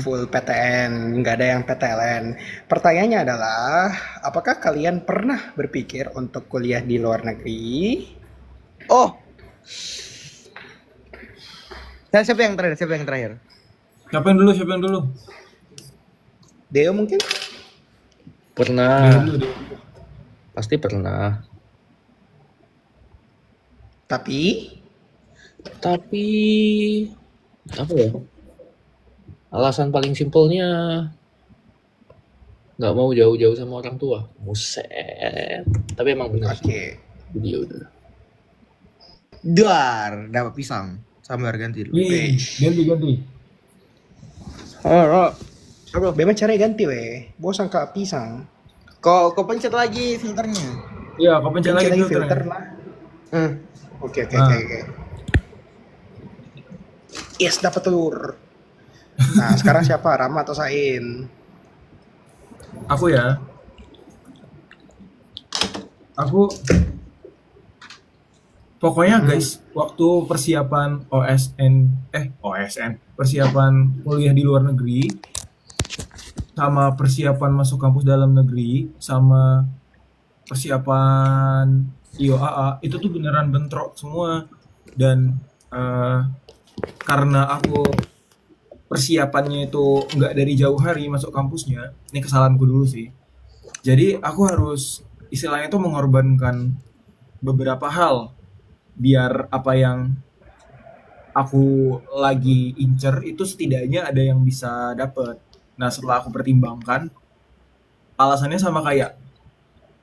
full PTN, nggak ada yang PTLN. Pertanyaannya adalah, apakah kalian pernah berpikir untuk kuliah di luar negeri? Oh. Siapa yang terakhir? Siapa yang dulu? Deo mungkin? Pernah. Dulu. Pasti pernah. Tapi apa ya? Alasan paling simpelnya nggak mau jauh-jauh sama orang tua. Muset. Tapi emang benar oke. sih. Jadi ya udah. Dar, dapat pisang. Sabar ganti dulu. Wih, ganti. Bebas caranya ganti weh. Bosan kak pisang. Kok pencet lagi filternya? Iya, kau pencet lagi filter filternya. lah. Hmm. Oke. Ah. Yes, dapat telur. Nah, sekarang siapa? Rama atau Sain? Aku ya. Pokoknya guys, waktu persiapan persiapan kuliah di luar negeri, sama persiapan masuk kampus dalam negeri, sama persiapan IOAA, itu tuh beneran bentrok semua. Dan karena aku persiapannya itu nggak dari jauh hari masuk kampusnya, ini kesalahanku dulu sih. Jadi aku harus istilahnya itu mengorbankan beberapa hal biar apa yang aku lagi incer itu setidaknya ada yang bisa dapet. Nah setelah aku pertimbangkan, alasannya sama kayak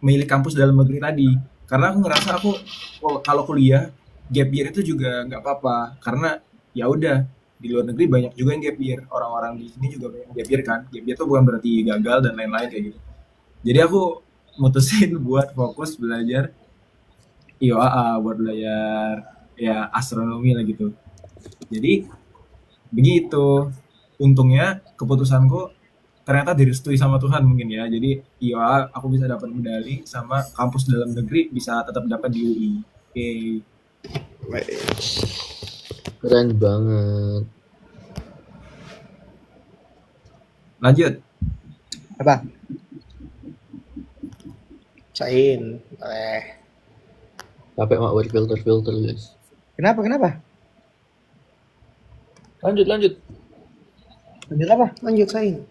milih kampus dalam negeri tadi, karena aku ngerasa aku kalau kuliah gap year itu juga nggak apa-apa, karena ya udah di luar negeri banyak juga yang gap year, orang-orang di sini juga banyak yang gap year kan. Gap year itu bukan berarti gagal dan lain-lain kayak gitu. Jadi aku mutusin buat fokus belajar IOAA, buat belajar ya astronomi lah gitu. Jadi begitu, untungnya keputusanku ternyata direstui sama Tuhan mungkin ya. Jadi IOAA aku bisa dapat medali, sama kampus dalam negeri bisa tetap dapat di UI. Oke. Keren banget. Lanjut. Apa? Sain. Capek mak filter guys. Kenapa? Lanjut. Lanjut apa? Lanjut Sain.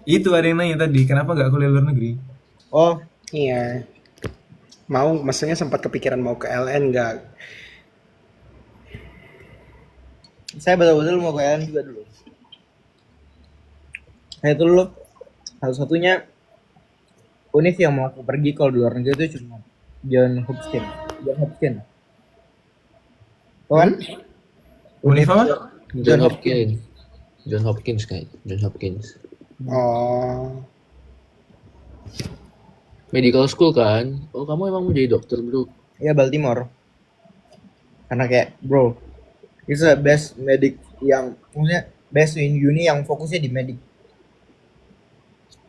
Itu ada yang nanya tadi, kenapa nggak kuliah luar negeri? Oh, Iya. Maksudnya sempat kepikiran mau ke LN nggak? saya betul-betul mau kalian juga dulu. Saya dulu satu-satunya univ yang mau aku pergi kalau di luar negeri itu cuma John Hopkins. Kan? Univ apa? John Hopkins kayak. John Hopkins. Oh. Medical school kan? Oh kamu emang mau jadi dokter bro? Ya Baltimore. Karena kayak bro, it's the best medic yang maksudnya best in uni yang fokusnya di medic.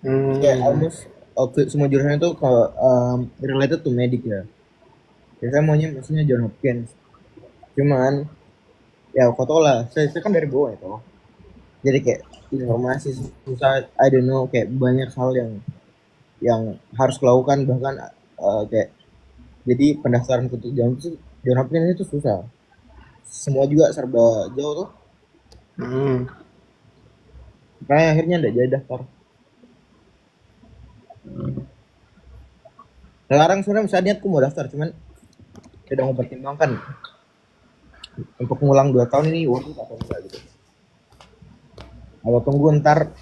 Kayak almost semua jurusan itu related to medic ya. Ya saya maunya maksudnya John Hopkins. Cuman ya kau tau lah, saya kan dari bawah itu. Jadi kayak informasi susah, I don't know, kayak banyak hal yang harus dilakukan, bahkan kayak jadi pendaftaran untuk John Hopkins itu susah. Semua juga serba jauh tuh. Makanya akhirnya nggak jadi daftar. Sekarang sebenarnya misalnya aku mau daftar, cuman tidak mau pertimbangkan untuk ngulang 2 tahun ini worth it atau enggak gitu. Kalau tunggu ntar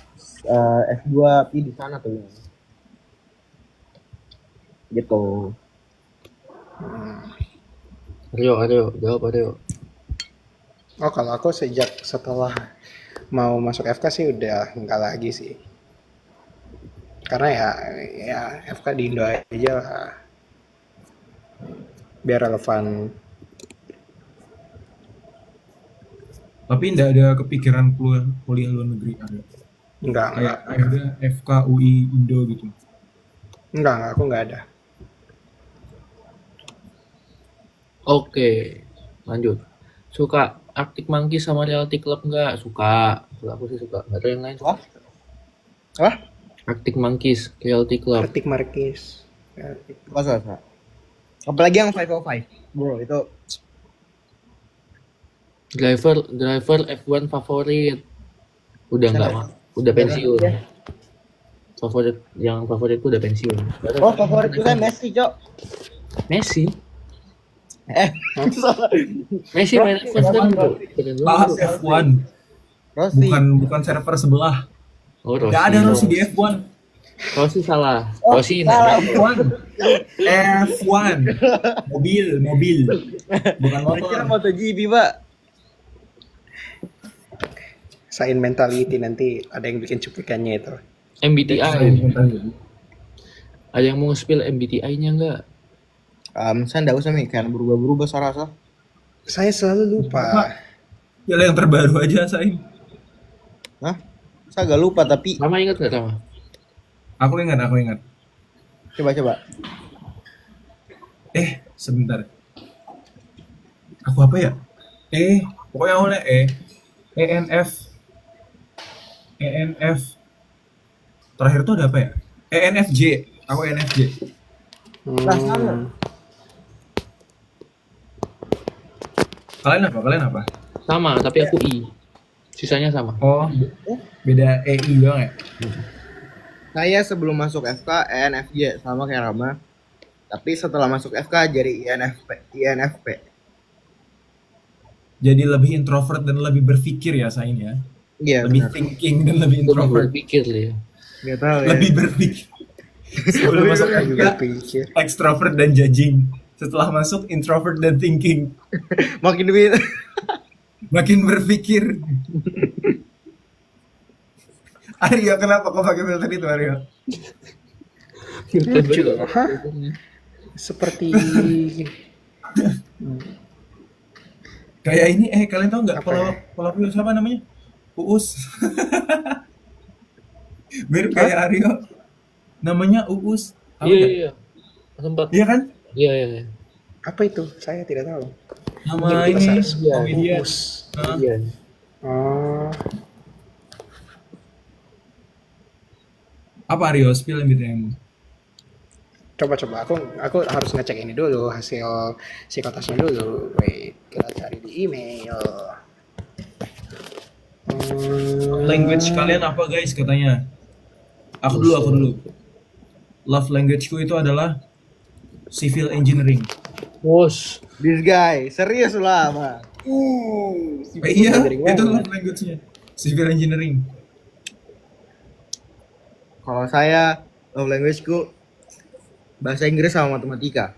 F2 pi di sana tuh gitu. Aryo, jawab Aryo. Oh, kalau aku setelah mau masuk FK sih udah enggak lagi sih. Karena ya FK di Indo aja lah. Biar relevan. Tapi nggak ada kepikiran kuliah luar negeri ada. Enggak. Kayak ada FK UI Indo gitu. Enggak, aku enggak ada. Oke, lanjut. Suka Arctic Monkey sama Reality Club nggak? Suka. Kalau aku sih suka. Nggak tahu yang lain. Suka. Apa? Arctic Monkeys, Reality Club. Arctic Marquis. Suka. Apalagi yang 505 bro, itu Driver F1 favorit. Udah nggak mah. Udah pensiun. Favorit itu udah pensiun. oh favorit gue Messi cok. Messi. Salah. Messi main F1 kan bro. Bahas F1, Rossi. bukan server sebelah. Oh, Rossi. Nggak ada Rossi di F1. Rossi salah. Oh, Rossi salah. F1 mobil bukan Kira motor. MotoGP pak. Sain mentality nanti ada yang bikin cuplikannya itu. MBTI. Ada yang mau spill MBTI-nya nggak? Saya nggak usah nih, kan berubah-berubah rasa. Saya selalu lupa. Ya yang terbaru aja Sain. Hah? Saya agak lupa tapi Sama ingat nggak sama? Aku ingat. coba. Sebentar. Aku apa ya? Pokoknya oleh ENF. Terakhir tuh ada apa ya? ENFJ. Aku ENFJ. Lah, sama. Kalian apa? Sama, tapi aku I. Sisanya sama. Oh, beda EI doang ya? Saya sebelum masuk FK ENFJ sama kayak Rama. Tapi setelah masuk FK jadi INFP. Jadi lebih introvert dan lebih berpikir ya Sain ya? Iya Lebih benar. thinking dan lebih Aku introvert. berpikir ya. Nggak tahu ya. Lebih berpikir. Sebelum masuk Saya juga FK, pikir. extrovert dan judging. Setelah masuk introvert dan thinking. Makin duit. Makin berpikir. Aryo, kenapa kau pakai filter itu Aryo? Lucu. Hah? Seperti Kayak ini, kalian tahu nggak Apa ya? kalau siapa namanya? Uus. Mirip kayak Aryo. Namanya Uus. Tahu nggak? Iya. Sempat. Iya kan? Iya. apa itu? Saya tidak tahu. Nama Jadi ini iya. komedian. Uus. Nah, Iya. Oh, apa Aryo? Spill MBTI-mu. coba. Aku harus ngecek ini dulu hasil psikotasnya dulu. Wait, kita cari di email. Language kalian apa guys katanya? Aku dulu. Love language-ku itu adalah civil engineering. Wos. This guy serius lah mah. Iya, engineering itu banget. love language-nya. Civil engineering. Kalau saya love language-ku bahasa Inggris sama matematika.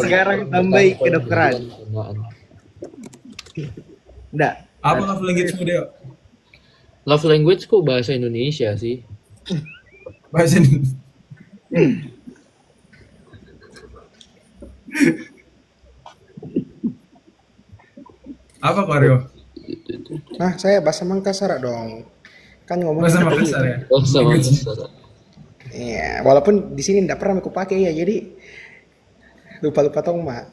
Sekarang tambah kedokteran. Enggak. Apa love language-mu Deo? Love language kok bahasa Indonesia sih. Bahasa ini. Apa kok Aryo? Nah, saya bahasa Makassar dong. Kan ngomong Bahasa seperti Makassar itu. ya? Oh, sama Gaji. Makassar. Iya, walaupun di sini nggak pernah aku pakai ya, jadi lupa-lupa tong mak.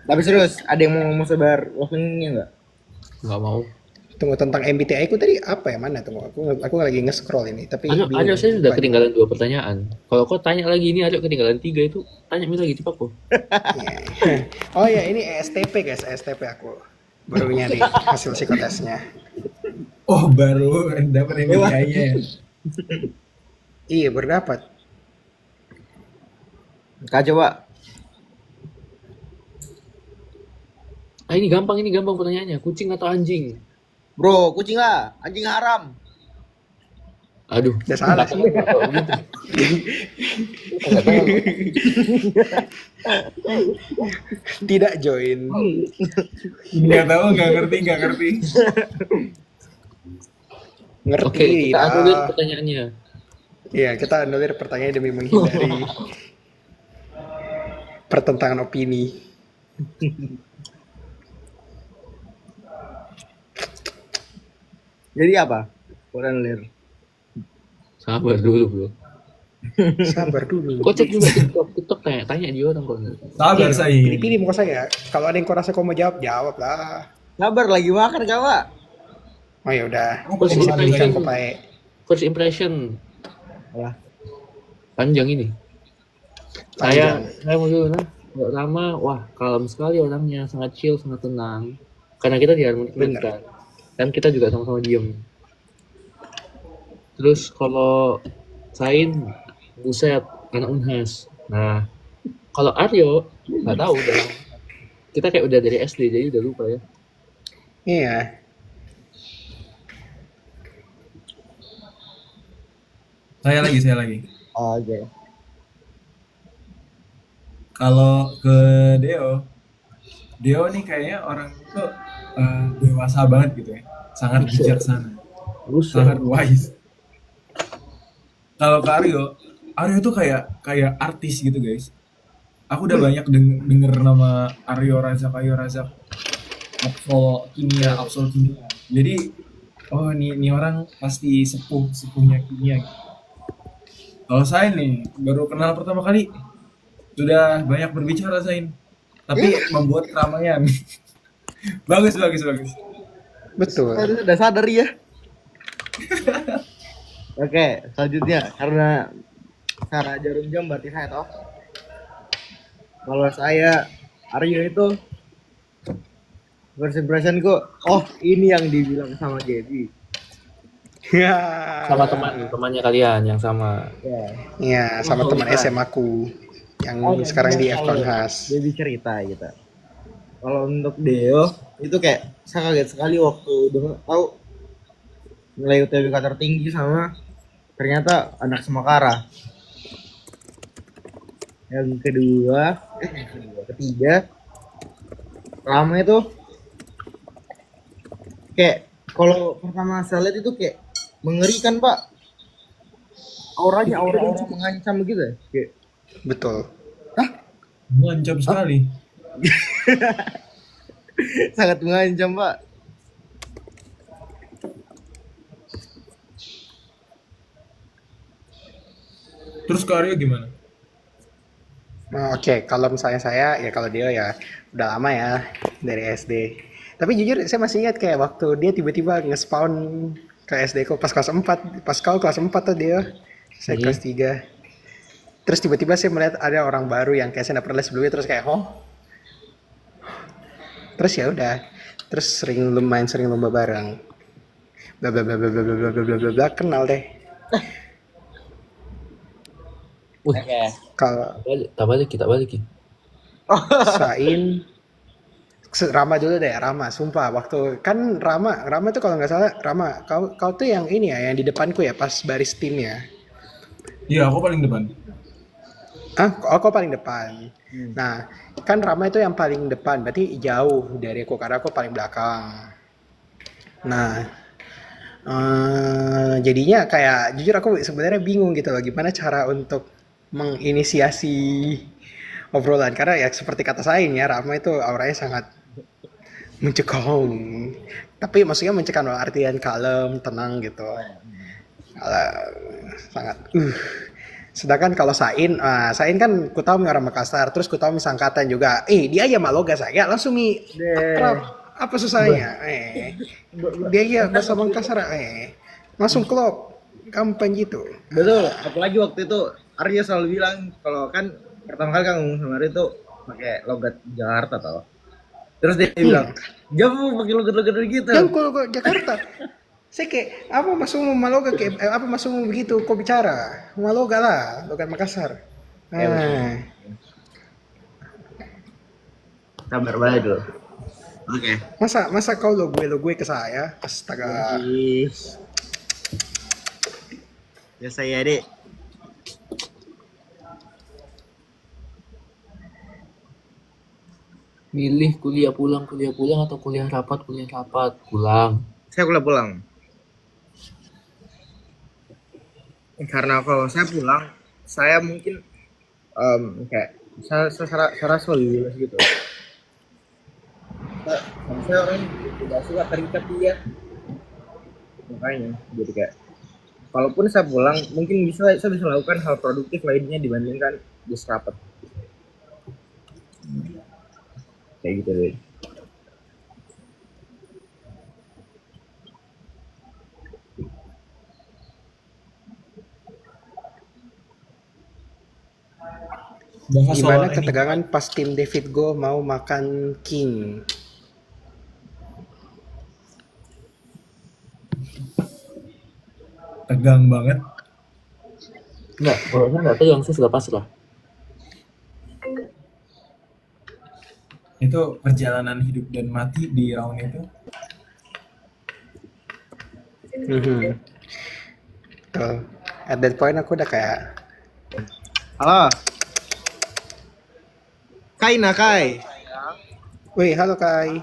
Tapi serius, ada yang mau ngomong sebar waktunya enggak? Nggak mau. Tunggu tentang MBTI ku tadi apa ya, mana tunggu aku lagi nge-scroll ini tapi Ada saya sudah lupa. ketinggalan 2 pertanyaan. Kalau kau tanya lagi ini ada ketinggalan 3 itu tanya lagi cepat kok. Iya. Oh ya, ini ESTP guys, ESTP aku baru nyari hasil psikotesnya. Oh baru dapat MBTI-nya ya. Iya, berdapat. Kak coba. Ah, ini gampang pertanyaannya. Kucing atau anjing? Bro, kucing lah, anjing haram. Aduh, Udah salah nggak sih. tahu, nggak tahu gitu. Nggak tahu. Tidak join. Nggak tahu, nggak ngerti. Ngerti. Oke, kita dah. anulir pertanyaannya. Iya, kita anulir pertanyaan demi menghindari pertentangan opini. Jadi apa? Kurang lir. Sabar dulu, bro. Sabar dulu. Kau cek juga TikTok tanya dia orang kok. Sabar saya. Pilih-pilih muka saya. Kalau ada yang kau rasa kau mau jawab, jawab lah. Sabar lagi makan kak Pak. Oh ya udah. First Bisa berikan impression. papai. First impression Alah. panjang ini. Panjang. Saya mau dulu nah. Mbak Rama, wah kalem sekali orangnya, sangat chill, sangat tenang. Karena kita di harmoni Bener. kan. Dan kita juga sama-sama diem. Terus kalau Sain, buset, anak Unhas. Nah, kalau Aryo, nggak tahu udah. Kita kayak udah dari SD, jadi udah lupa ya. Iya. Saya lagi. Oke. Kalau ke Deo nih kayaknya orang itu dewasa banget gitu ya, sangat bijaksana, Buset. sangat wise. Kalau ke Aryo tuh kayak artis gitu guys. Aku udah banyak denger nama Aryo Razak, Absol Kimia. Jadi, oh nih orang pasti sepuhnya kimia. Gitu. Kalau saya nih baru kenal pertama kali, sudah banyak berbicara Zain, tapi membuat keramaian. bagus. Betul. Udah sadar ya. Oke, selanjutnya karena cara jarum jam berarti saya toh. Kalau saya Aryo itu first impression ku, oh ini yang dibilang sama Gaby. Ya. Sama temannya kalian yang sama. Ya. Iya, sama Oh, teman iya. SMA ku yang Oh, sekarang di iya, F-Kon iya. Has. Gaby cerita gitu. Kalau untuk Deo itu kayak saya kaget sekali waktu dengar tahu nilai UTBK tertinggi sama ternyata anak Semakara. Yang ketiga Rama itu kayak kalau pertama saya lihat itu kayak mengerikan Pak, auranya aura mengancam begitu ya? Kayak, Betul. Mengancam sekali. sangat mengancam Pak. Terus ke Aryo gimana? Nah, oke, kalau misalnya saya, ya kalau dia ya udah lama ya dari SD. Tapi jujur saya masih ingat kayak waktu dia tiba-tiba nge-spawn ke SD ku pas kelas 4. Pas kau kelas 4 tuh dia, saya Iya. kelas 3. Terus tiba-tiba saya melihat ada orang baru yang kayak saya nggak pernah lihat sebelumnya, terus kayak, oh. Terus ya udah, terus sering lomba bareng. Bla bla bla bla bla bla bla bla bla bla, kenal deh. Wih, Kalau kita balik. Sain Rama dulu deh, Rama, sumpah waktu kan Rama tuh kalau nggak salah Rama, kau tuh yang ini ya, yang di depanku ya pas baris timnya. Iya, aku paling depan. Kau paling depan. Nah, kan Rama itu yang paling depan, berarti jauh dari aku karena aku paling belakang. Nah, jadinya kayak jujur aku sebenarnya bingung gitu loh, gimana cara untuk menginisiasi obrolan karena ya seperti kata Sain ya, Rama itu auranya sangat Mencekam. Tapi maksudnya mencekam dalam artian kalem, tenang gitu. Sangat. Sedangkan kalau Sain, Sain kan ku tahu mi orang Makassar, terus ku tahu mi sangkatan juga. Dia aja Maloga saya, langsung mi akrab. Apa susahnya? Dia aja bahasa Makassar, langsung klop. Gampang gitu. Betul, apalagi waktu itu Arya selalu bilang kalau kan pertama kali kan ngomong sama Arya itu pakai logat Jakarta tau. Terus dia bilang, "Jamu pakai logat-logat gitu." Yang kalau ke Jakarta, saya kayak apa masukmu Maloga kayak apa masukmu begitu kau bicara Maloga lah, logat Makassar. Kabar baik dulu. Oke. Masa kau lo gue ke saya, astaga. Ya saya deh. Milih kuliah pulang atau kuliah rapat pulang. Saya kuliah pulang. Karena kalau saya pulang, saya mungkin kayak saya rasa lebih bebas gitu. Saya orang tidak suka terikat dia. Makanya jadi kayak kalaupun saya pulang, mungkin saya bisa melakukan hal produktif lainnya dibandingkan di rapat. Kayak gitu deh. Gimana ketegangan pas tim David Go mau makan King? Tegang banget. Enggak, kalau saya nggak tegang sih, sudah pasrah. Itu perjalanan hidup dan mati di round itu. At that point aku udah kayak, halo. Kai. wih halo Kai.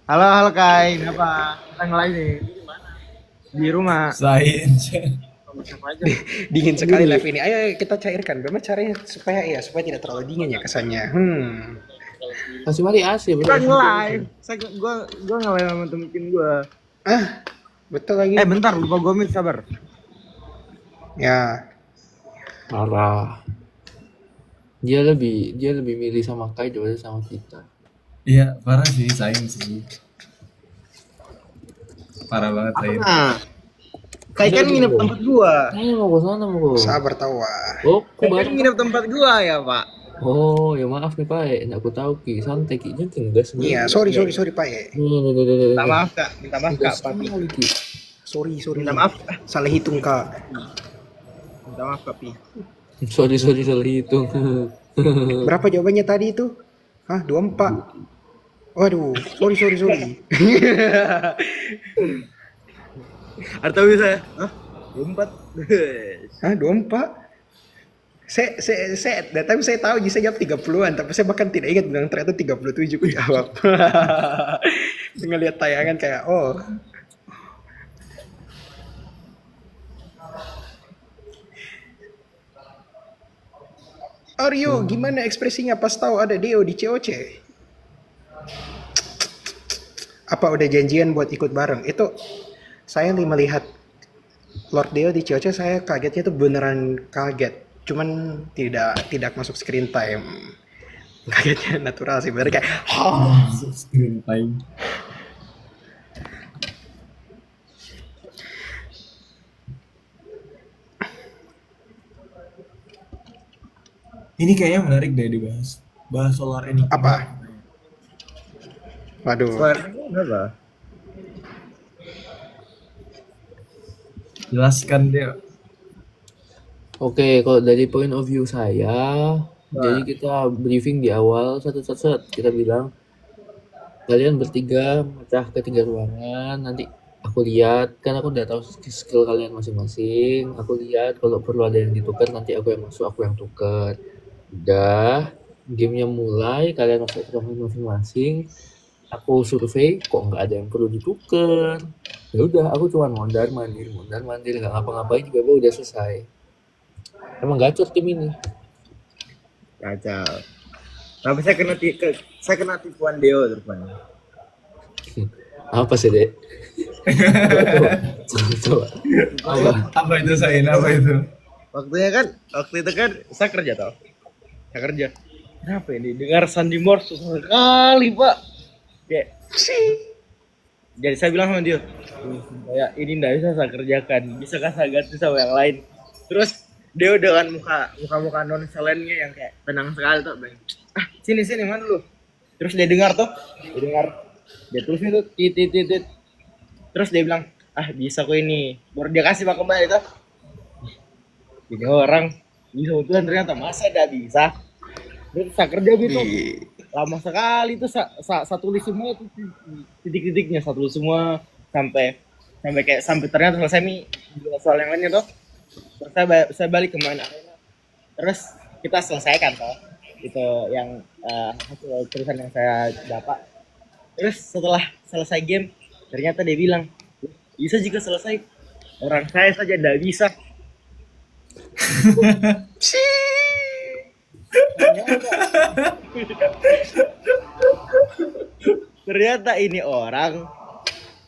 Halo Kai, kenapa? Kita ngelain nih. Di rumah. Sains. Dingin sekali live ini. Ayo kita cairkan. Bagaimana caranya supaya tidak terlalu dingin ya kesannya. Masih mari AC Gua nge-live. Gua nge-live sama temen gua. Betul lagi. Bentar, lupa gua mute, sabar. Ya. parah. Dia lebih milih sama Kai daripada sama kita. Iya, parah sih Sains sih. Parah banget Sains. Kai kan nginep tempat gua. Saya mau ke sana mau. Sabar tawa. Oh, Kai kan nginep tempat gua ya, Pak. Oh, ya maaf nih Pak. Enggak aku tahu Ki. Santai Ki. Jangan gas. Iya, sorry Pak. Minta maaf Kak, Papi. Sorry. Minta maaf. Salah hitung Kak. Minta maaf Papi. Sorry salah hitung. Berapa jawabannya tadi itu? 24. Waduh, sorry. Atau bisa? 24. 24? Tapi saya tahu saya jawab 30-an, tapi saya bahkan tidak ingat bilang ternyata 37 ku jawab. Ngelihat tayangan kayak, Aryo, gimana ekspresinya pas tahu ada Deo di COC? Apa udah janjian buat ikut bareng? Itu saya melihat Lord Deo di COC, saya kagetnya tuh beneran kaget. Cuman tidak masuk screen time. Kagetnya natural sih, bener kayak Screen time. Ini kayaknya menarik deh dibahas. Bahas Solar Enigma. apa? Waduh. Kenapa? Jelaskan dia. Oke, kalau dari point of view saya, jadi kita briefing di awal satu kita bilang kalian bertiga pecah ke 3 ruangan, nanti aku lihat kan aku udah tahu skill kalian masing-masing, aku lihat kalau perlu ada yang ditukar nanti aku yang masuk, aku yang tukar. Udah, gamenya mulai, kalian masuk ke ruangan masing-masing, aku survei kok nggak ada yang perlu ditukar. Ya udah, aku cuma mondar mandir nggak ngapa-ngapain juga udah selesai. Emang gacor tim ini. Kacau. Tapi saya kena tipuan Deo rupanya. Apa sih, Dek? Coba. Apa? Apa itu Sain? Apa itu? Waktu itu kan saya kerja tau. Saya kerja. Kenapa ini? Dengar Sandy Morse susah sekali, Pak. Kayak, jadi saya bilang sama dia, kayak ini nggak bisa saya kerjakan, bisakah saya ganti sama yang lain? Terus dia dengan muka nonchalant-nya yang kayak tenang sekali tuh, bilang, sini mana lu? Terus dia dengar, dia tulis itu titit. Terus dia bilang, bisa kok ini. Baru dia kasih pak kembali tuh. Ini orang bisa betulan ternyata masa tidak bisa. Terus saya kerja gitu. Lama sekali tuh saya tulis semua tuh titik-titiknya, saya tulis semua sampai ternyata selesai soal yang lainnya tuh. Terus saya balik ke main arena. Terus kita selesaikan toh. Itu yang hasil tulisan yang saya dapat. Terus setelah selesai game ternyata dia bilang, bisa jika selesai, orang saya saja tidak bisa. Ternyata ini orang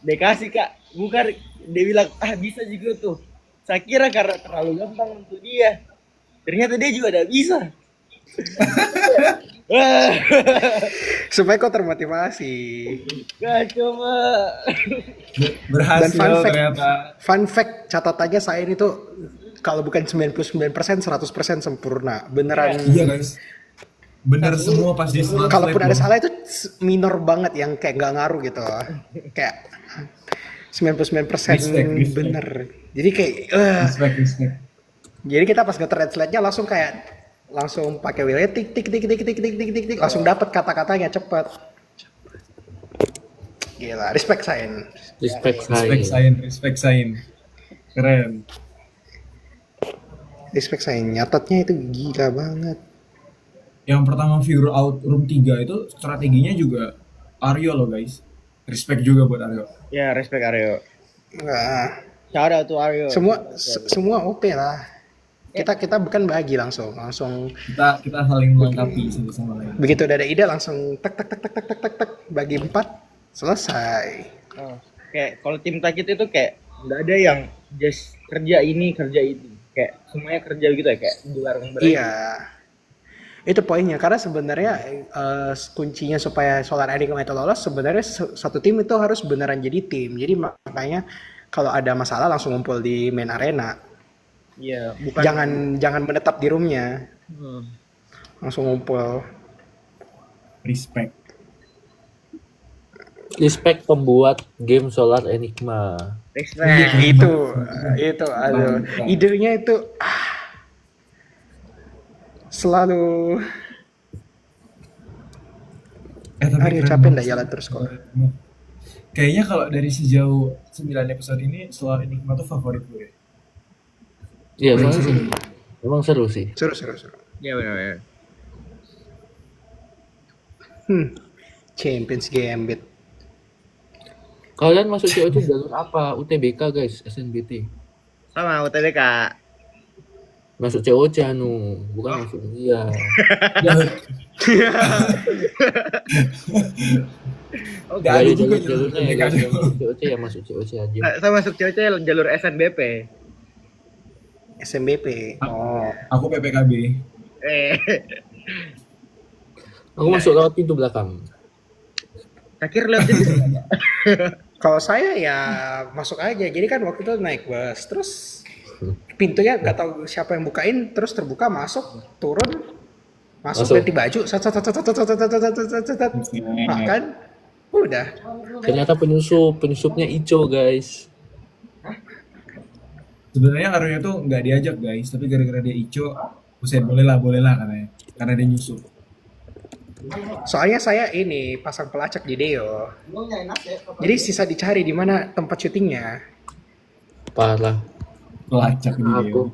dikasih kak, bukan dia bilang bisa juga tuh. Saya kira karena terlalu gampang untuk dia, ternyata dia juga tidak bisa. Supaya kau termotivasi. Gak coba. Berhasil Dan ternyata. fun fact catatannya saya ini tuh kalau bukan 99% 100% sempurna. Beneran. Iya guys. Bener semua pasti slot. Kalaupun ada salah itu minor banget yang kayak nggak ngaruh gitu. Kayak 99% Respect. bener. Jadi kayak Respect. jadi kita pas nge-translate-nya langsung pakai wheel tik langsung dapat kata-katanya cepet. Gila, respect Sain. Respect Sain. Keren. Respect Sain, nyatetnya itu gila banget. Yang pertama figure out room 3 itu strateginya juga Aryo loh guys. Respect juga buat Aryo. Ya respect Aryo. Wah, Shout out to Aryo. semua OP lah. Kita bukan bagi langsung Kita saling melengkapi satu sama lain. begitu udah ada ide langsung tak bagi 4 selesai. Kayak kalau tim Takit itu kayak nggak ada yang just kerja ini kayak semuanya kerja gitu ya, kayak di bareng. Iya, itu poinnya, karena sebenarnya kuncinya supaya Solar Enigma itu lolos sebenarnya satu tim itu harus beneran jadi tim. Jadi makanya kalau ada masalah langsung ngumpul di main arena. Iya, bukan. Jangan menetap di roomnya, langsung ngumpul. Respect pembuat game Solar Enigma. Respect. Itu aduh, idenya itu selalu Tapi keren capek banget nggak sih. jalan terus kok. Kayaknya kalau dari sejauh 9 episode ini Solar Enigma tuh favorit gue. Iya, memang seru sih. Seru. Iya benar. Champions Gambit. Kalian masuk COC jalur apa? UTBK guys, SNBT. Sama UTBK. Masuk COC bukan masuk dia. Oh, Gak ada juga jalurnya ya, guys. Yang masuk COC ya masuk COC aja. Saya masuk COC jalur SNBP. SMBP. Aku PPKB. Aku masuk lewat pintu belakang. Akhir lihat itu. Kalau saya ya masuk aja. Jadi kan waktu itu naik bus, terus pintunya nggak tahu siapa yang bukain, terus terbuka, masuk, turun, masuk ganti baju, makan, udah. Ternyata penyusupnya Ico guys. Sebenarnya Aryo tuh nggak diajak guys, tapi gara-gara dia Ico, buset boleh lah katanya, karena dia nyusup. Soalnya saya ini pasang pelacak di Deo, jadi sisa dicari di mana tempat syutingnya. Parah. Pelacak dia. Aku.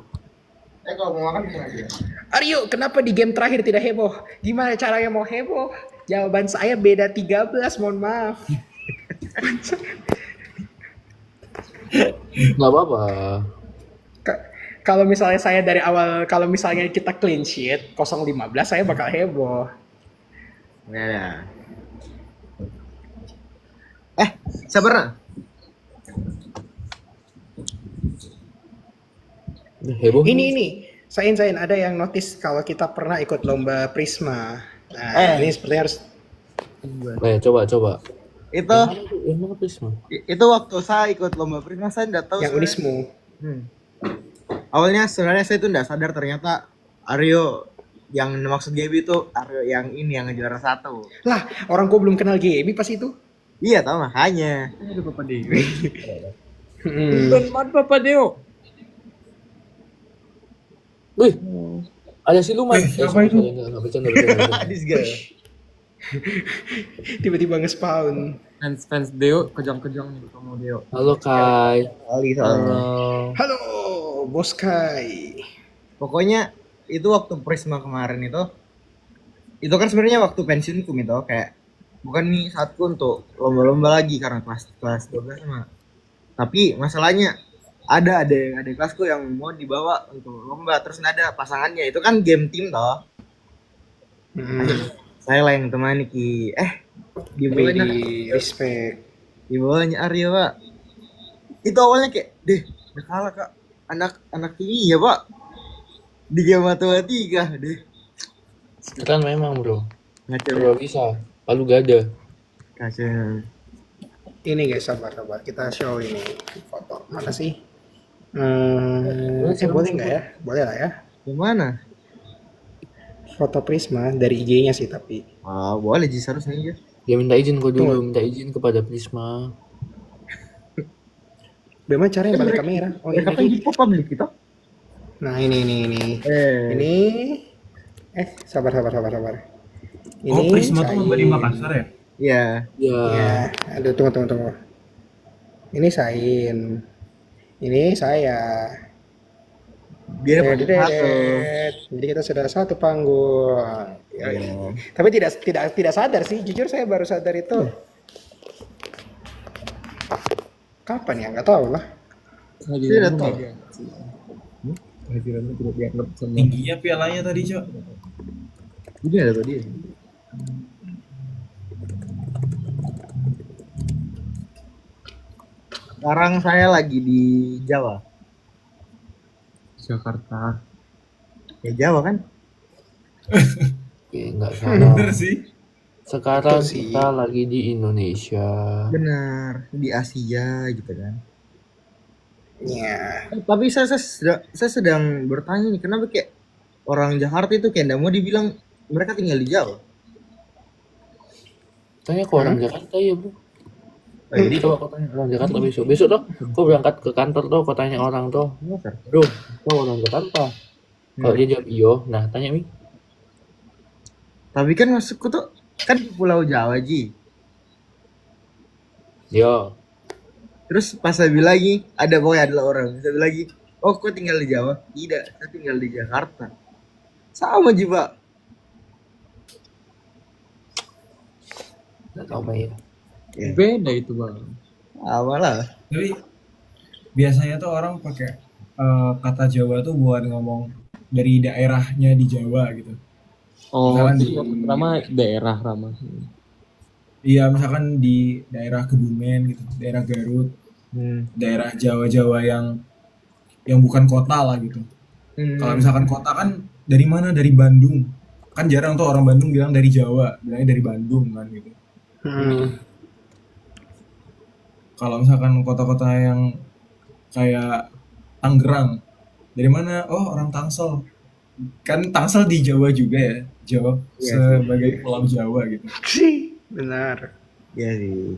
Kalau mau makan bisa aja. Aryo, kenapa di game terakhir tidak heboh? Gimana caranya mau heboh? Jawaban saya beda 13, mohon maaf. Nggak apa-apa. Kalau misalnya saya dari awal, kalau misalnya kita clean sheet 0-15, saya bakal heboh. Nggak ada. Sabar nah. Heboh. Ini. Sain ada yang notice kalau kita pernah ikut lomba Prisma. Nah, ini sepertinya harus Coba. Itu Yang mana Prisma? itu waktu saya ikut lomba Prisma saya nggak tahu yang sebenarnya. Unismu. Awalnya sebenarnya saya tuh nggak sadar ternyata Aryo yang maksud Gaby itu Aryo yang ini yang juara 1. Lah, orang gua belum kenal Gaby pas itu. Iya tahu makanya. Aduh Papa Dewi. Man Papa Deo. Wih, ada siluman. Siapa itu? Enggak bercanda. This guy. Tiba-tiba nge-spawn. Fans Deo kejang-kejang nih kamu Deo. Halo Kai. Kali soalnya. Halo, Bos Kai. Pokoknya itu waktu Prisma kemarin itu kan sebenarnya waktu pensiunku itu kayak bukan nih saatku untuk lomba-lomba lagi karena kelas 12 sama. Tapi masalahnya ada kelasku yang mau dibawa untuk lomba terus nggak ada pasangannya itu kan game tim toh. Saya lah yang temani ki dibawanya Di respect. dibawanya Arya pak. Itu awalnya kayak udah kalah kak anak ini ya pak di game matematika deh. Kan memang bro. Ngaco Gak bisa. Palu gak ada. kacau. Ini guys, sabar. Kita show ini foto. Mana sih? Boleh nggak ya? Boleh lah ya. Gimana? Foto Prisma dari IG-nya sih tapi. Boleh sih seharusnya aja. Dia minta izin kok dulu, minta izin kepada Prisma. Bagaimana caranya balik kamera? Oh Mereka kan ini. di public kita. Nah ini. Ini. Sabar. Ini Prisma tuh lomba di Sain. Makassar ya? Iya. Ya. Ya, aduh tunggu. Ini Sain. Ini saya. Dia dapat satu. Jadi kita sudah satu panggung. Tapi tidak sadar sih, jujur saya baru sadar itu. Kapan ya? Nggak tahu lah. Tidak tahu. Kehadirannya tidak dianggap sama. Tingginya pialanya tadi, Cok. Ini ada tadi. Sekarang saya lagi di Jawa. Jakarta. Ya Jawa kan? Oke, nggak salah. Bener sih. Sekarang Betul sih. kita lagi di Indonesia. Benar, di Asia gitu kan. Ya. Tapi saya sedang bertanya nih, kenapa kayak orang Jakarta itu kayak nggak mau dibilang mereka tinggal di Jawa? Tanya ke orang Jakarta ya bro. Jadi coba kau tanya orang Jakarta besok tuh, kau berangkat ke kantor tuh, kau tanya orang tuh, bro, kau orang Jakarta. Kalau dia jawab iyo, nah tanya Mi. Tapi kan maksudku tuh kan di Pulau Jawa Ji. Yo, Terus pas saya bilang lagi, pokoknya adalah orang. Saya bilang lagi, oh kok tinggal di Jawa? Tidak, saya tinggal di Jakarta. Sama Ji Pak. nggak tahu Bay. Ya. Beda itu bang. Malah. Tapi biasanya tuh orang pakai kata Jawa tuh buat ngomong dari daerahnya di Jawa gitu. Oh, Misalkan Rama daerah Rama. Iya, misalkan di daerah Kebumen gitu, daerah Garut, daerah Jawa-Jawa yang bukan kota lah gitu. Kalau misalkan kota kan dari mana? Dari Bandung. Kan jarang tuh orang Bandung bilang dari Jawa, bilangnya dari Bandung kan gitu. Kalau misalkan kota-kota yang kayak Tangerang, dari mana? Oh, orang Tangsel. Kan Tangsel di Jawa juga ya, Jawa sebagai pulau Jawa gitu. Sih, benar. Iya sih.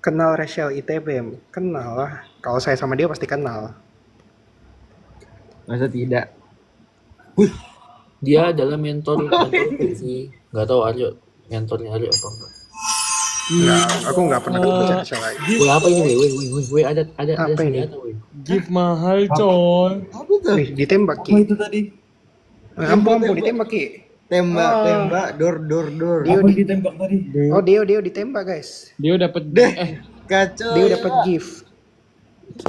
Kenal Rachel ITB? Kenal lah. Kalau saya sama dia pasti kenal. Masa tidak? Dia adalah mentor sih. Nggak tahu Aryo mentornya Aryo apa enggak. Enggak, aku nggak pernah baca Rachel lagi. Woi apa ini? Woi ada Apa ini? senjata woi. Gift mahal coy. Apa tuh? Wih, ditembak Ki. itu tadi? Ampun, ditembak Ki. Tembak, dor. Dio Apa ditembak tadi? Oh, Dio ditembak guys. Dia dapat Kacau. Dio dapat gift.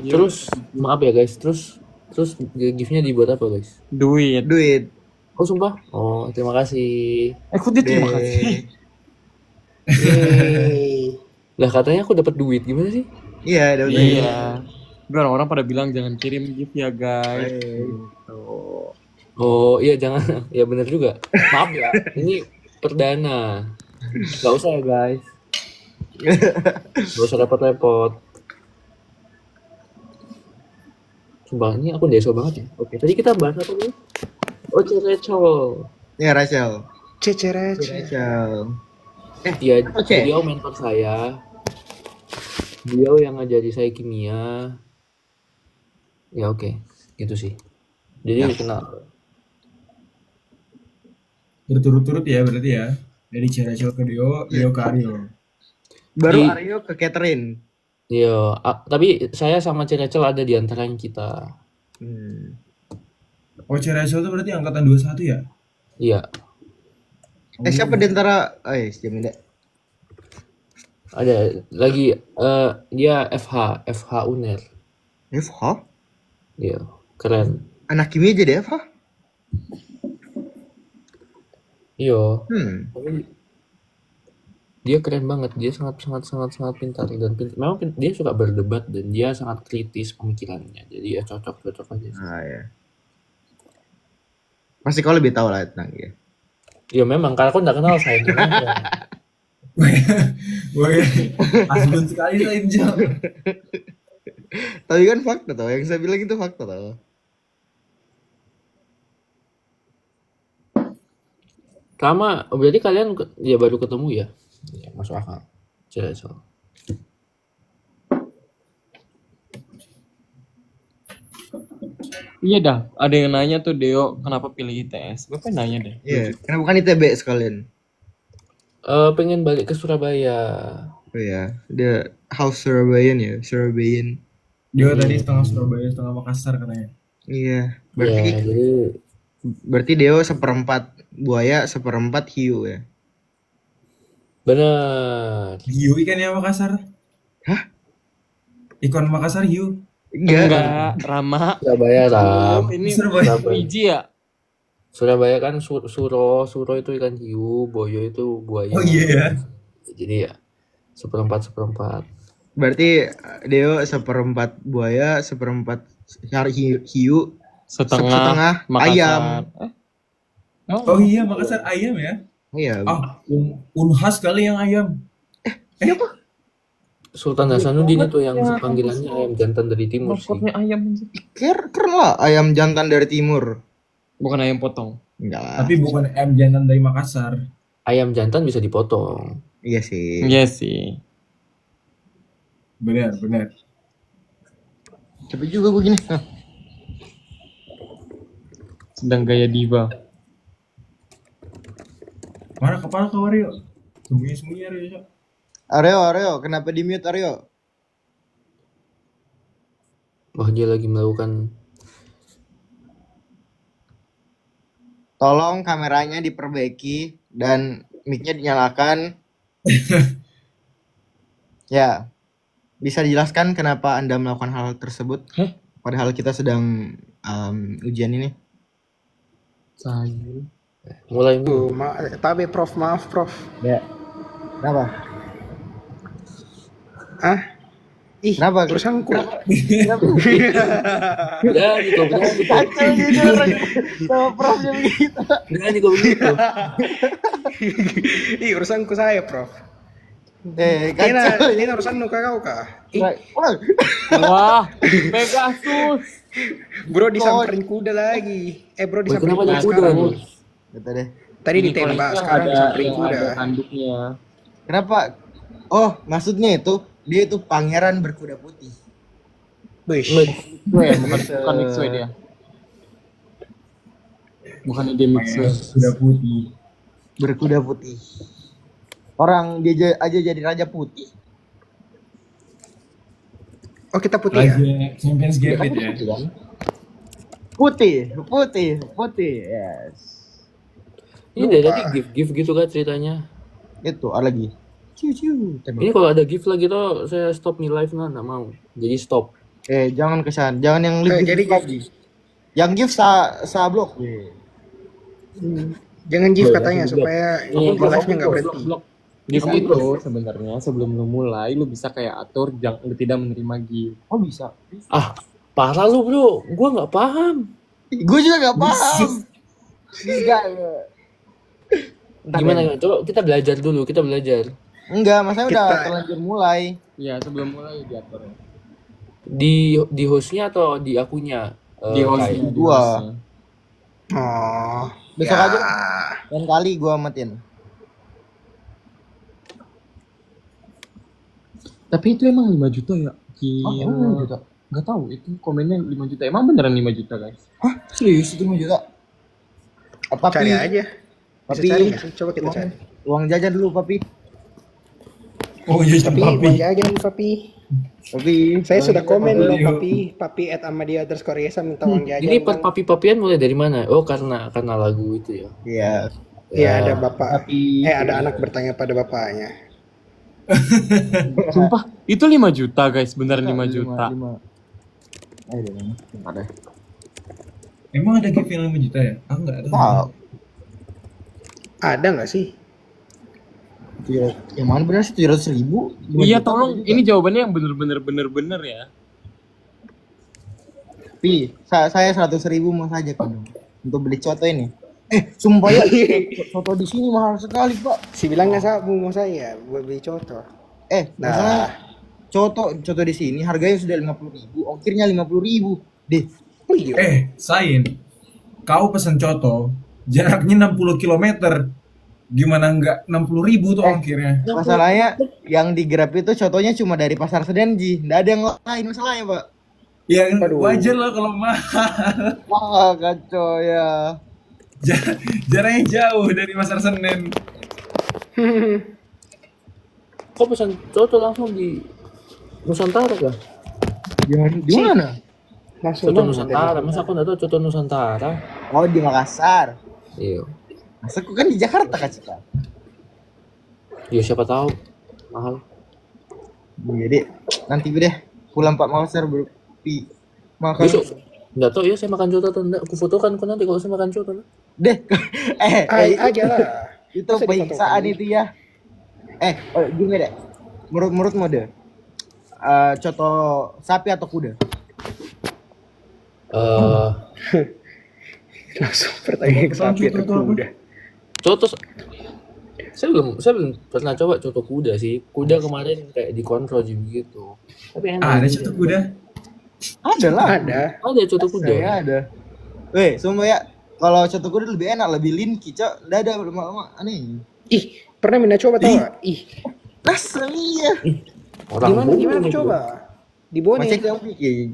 Terus maaf ya guys, terus Terus gift-nya dibuat apa guys? Duit. Duit. Oh sumpah? Oh terima kasih. Kok dia terima kasih? Yeay. Lah katanya aku dapat duit gimana sih? Iya, dapat duit. Iya. Orang-orang pada bilang jangan kirim gift ya guys. Oh iya jangan. Ya benar juga. Maaf ya. Ini perdana. Gak usah ya guys. Gak usah repot-repot. Sumpah ini aku deso banget ya. Oke tadi kita bahas apa nih? Oh Cerecol. Ya, Rachel. Cece. Rachel. Dia Oke. Beliau mentor saya. Beliau yang ngajari saya kimia. Ya oke. Gitu sih. Jadi kenal. Berturut-turut ya berarti ya. Dari Rachel ke Dio, Dio ke Aryo. Baru Di- Aryo ke Catherine. Iya, tapi saya sama Cerecel ada di antara yang kita. Oh, Rachel itu berarti angkatan 21 ya? Iya, Siapa di antara jangan deh. ada lagi dia FH UNER. FH? Iya, keren. Anak kimia jadi FH? Iya, Hmm. tapi dia keren banget. Dia sangat pintar dan memang dia suka berdebat dan dia sangat kritis pemikirannya. Jadi ya cocok aja. Ah ya. Pasti kau lebih tahu lah tentang dia. Iya memang karena aku nggak kenal saya. Wah, asbun sekali saya Jam. Tapi kan fakta tau, yang saya bilang itu fakta tau. Sama berarti kalian ya baru ketemu ya? Ya, masuk akal. Cerecel. Iya dah, ada yang nanya tuh Deo kenapa pilih ITS? Gue pengen nanya deh. Iya, kenapa bukan ITB sekalian? Pengen balik ke Surabaya. Oh ya, dia house Surabayan ya, Surabayan. Dia tadi setengah Surabaya, setengah Makassar katanya. Iya, Ya, jadi berarti Deo seperempat buaya, seperempat hiu ya. bener. Hiu ikannya Makassar. Hah? Ikan Makassar hiu. Enggak, Rama. Surabaya Ram. Ini Surabaya. biji ya? Surabaya kan suro itu ikan hiu, boyo itu buaya. Oh iya ya. Jadi ya seperempat. Berarti Deo seperempat buaya, seperempat hiu, Setengah Makassar. Ayam. Oh iya Makassar ayam ya. Ayam. Ah, Unhas kali yang ayam. Sultan Hasanuddin itu yang panggilannya ayam jantan dari timur sih. Maksudnya ayam anjir. Keren lah, ayam jantan dari timur. Bukan ayam potong. Enggak lah. Tapi bukan ayam jantan dari Makassar. Ayam jantan bisa dipotong. Iya sih. Iya sih. Benar. Tapi juga begini. Sedang gaya diva. Mana kepala kau Aryo? Sembunyi Aryo. Aryo, kenapa di mute Aryo? Wah dia lagi melakukan. Tolong kameranya diperbaiki dan mic-nya dinyalakan. Ya, bisa dijelaskan kenapa Anda melakukan hal tersebut? Padahal kita sedang ujian ini. Saya. Mulai Tuh, tapi Prof, maaf Prof. Ya. Kenapa? Ah? Ih, Kenapa? urusanku. berani kau Kacau jujur sama profnya begitu. begitu. Ih, urusanku saya, Prof. Kacau. Ini urusan nuka kau kah? Ih, Wah, Pegasus. bro disamperin kuda lagi. Bro disamperin Kenapa kuda ada kuda sekarang. nih? Kata deh. Tadi Ini ditembak, koleksinya sekarang disamperin yang kuda. ada tanduknya. Kenapa? Oh, maksudnya itu dia itu pangeran berkuda putih. Wish. Mixway, bukan Mixway dia. Bukan ide Mixway. Sudah putih. Berkuda putih. Orang dia aja jadi raja putih. Oh, kita putih ya? Raja Champions Gambit ya. Putih. Yes. Ini dari tadi gift gitu kan ceritanya. Itu ada lagi. Ciu. Ini kalau ada gift lagi tuh saya stop nih live nggak mau. Jadi stop. Jangan kesan, jangan yang lebih jadi lagi. Yang gift sa blok. Jangan give Boleh, katanya langsung supaya Blok, live-nya nggak blok, berhenti. blok. Di itu sebenarnya sebelum lu mulai lu bisa kayak atur jangan tidak menerima gift. Oh bisa. Ah, parah lu bro, gua nggak paham. Gue juga nggak paham. Enggak. Gimana? Coba kita belajar dulu, kita belajar. Enggak, masanya udah Kita- terlanjur mulai. Iya, sebelum mulai diatur. Di hostnya atau di akunya? Di hostnya, di gua. hostnya. Oh. Besok ya. aja. Lain kali gue matiin. Tapi itu emang 5 juta ya? Oh, Gila. emang 5 juta? Gak tahu itu komennya 5 juta. Emang beneran 5 juta guys? Hah? Serius itu 5 juta? Papi, Cari aja. Bisa Papi. cari nggak sih? Coba kita cari. uang jajan dulu, Papi. Oh iya, Tapi papi. uang jajan papi. Papi. Saya sudah komen loh Yuk. papi @amadia_yesa minta uang jajan. Ini kan. papi-papian mulai dari mana? Oh karena lagu itu ya. Iya. Ya ada bapak. Papi. Ada anak bertanya pada bapaknya. Sumpah, itu 5 juta guys, beneran 5 juta. Ayo, ada. Emang ada gift yang 5 juta ya? Aku nggak tahu. Wow. Ada nggak sih? Yang mana benar sih 700.000? Iya, tolong ini jawabannya yang bener ya. Pi, saya 100.000 mau saja kan untuk beli coto ini. Sumpah ya, coto di sini mahal sekali, Pak. Si bilang nggak sabu mau saya buat beli contoh. Masalah coto di sini harganya sudah 50.000, ongkirnya 50.000. Deh. Oh iya. Sain, kau pesen coto, jaraknya 60 km. Gimana nggak 60.000 tuh ongkirnya? Masalahnya yang di Grab itu contohnya cuma dari Pasar Senen, Ji. Nggak ada yang lain masalahnya, Pak. Ya Aduh. wajar lah kalau mahal. Wah, kacau ya. Jaraknya jauh dari Pasar Senen. Kok pesan coto langsung di Nusantara kah? Di mana? Langsung Coto banget Nusantara, dari- masa aku nggak tahu coto Nusantara? Oh, di Makassar. Iya. Masa aku kan di Jakarta, Kak Cika. Ya siapa tahu mahal. Jadi nanti deh pulang Pak Makassar bro. Makan. Besok nggak tahu ya saya makan coto atau enggak. Aku fotokan kok nanti kalau saya makan coto. Deh. Aja lah. Itu Masa penyiksaan difotokan? itu ya. Gini deh. Menurut mode. Coto sapi atau kuda? Langsung pertanyaan ke sapi atau kuda. Coto saya belum pernah coba coto kuda sih. Kuda kemarin kayak dikontrol juga gitu. Tapi enak. Ada coto kuda. Ada lah. Ada. Coto kuda. Saya ada. Sumpah ya. Kalau coto kuda lebih enak, lebih linki, Cok. Udah ada lama-lama aneh. Ih, pernah Mina coba tau gak? Ih, Rasa iya. Orang gimana aku coba? Di Bone. Macam yang bikin.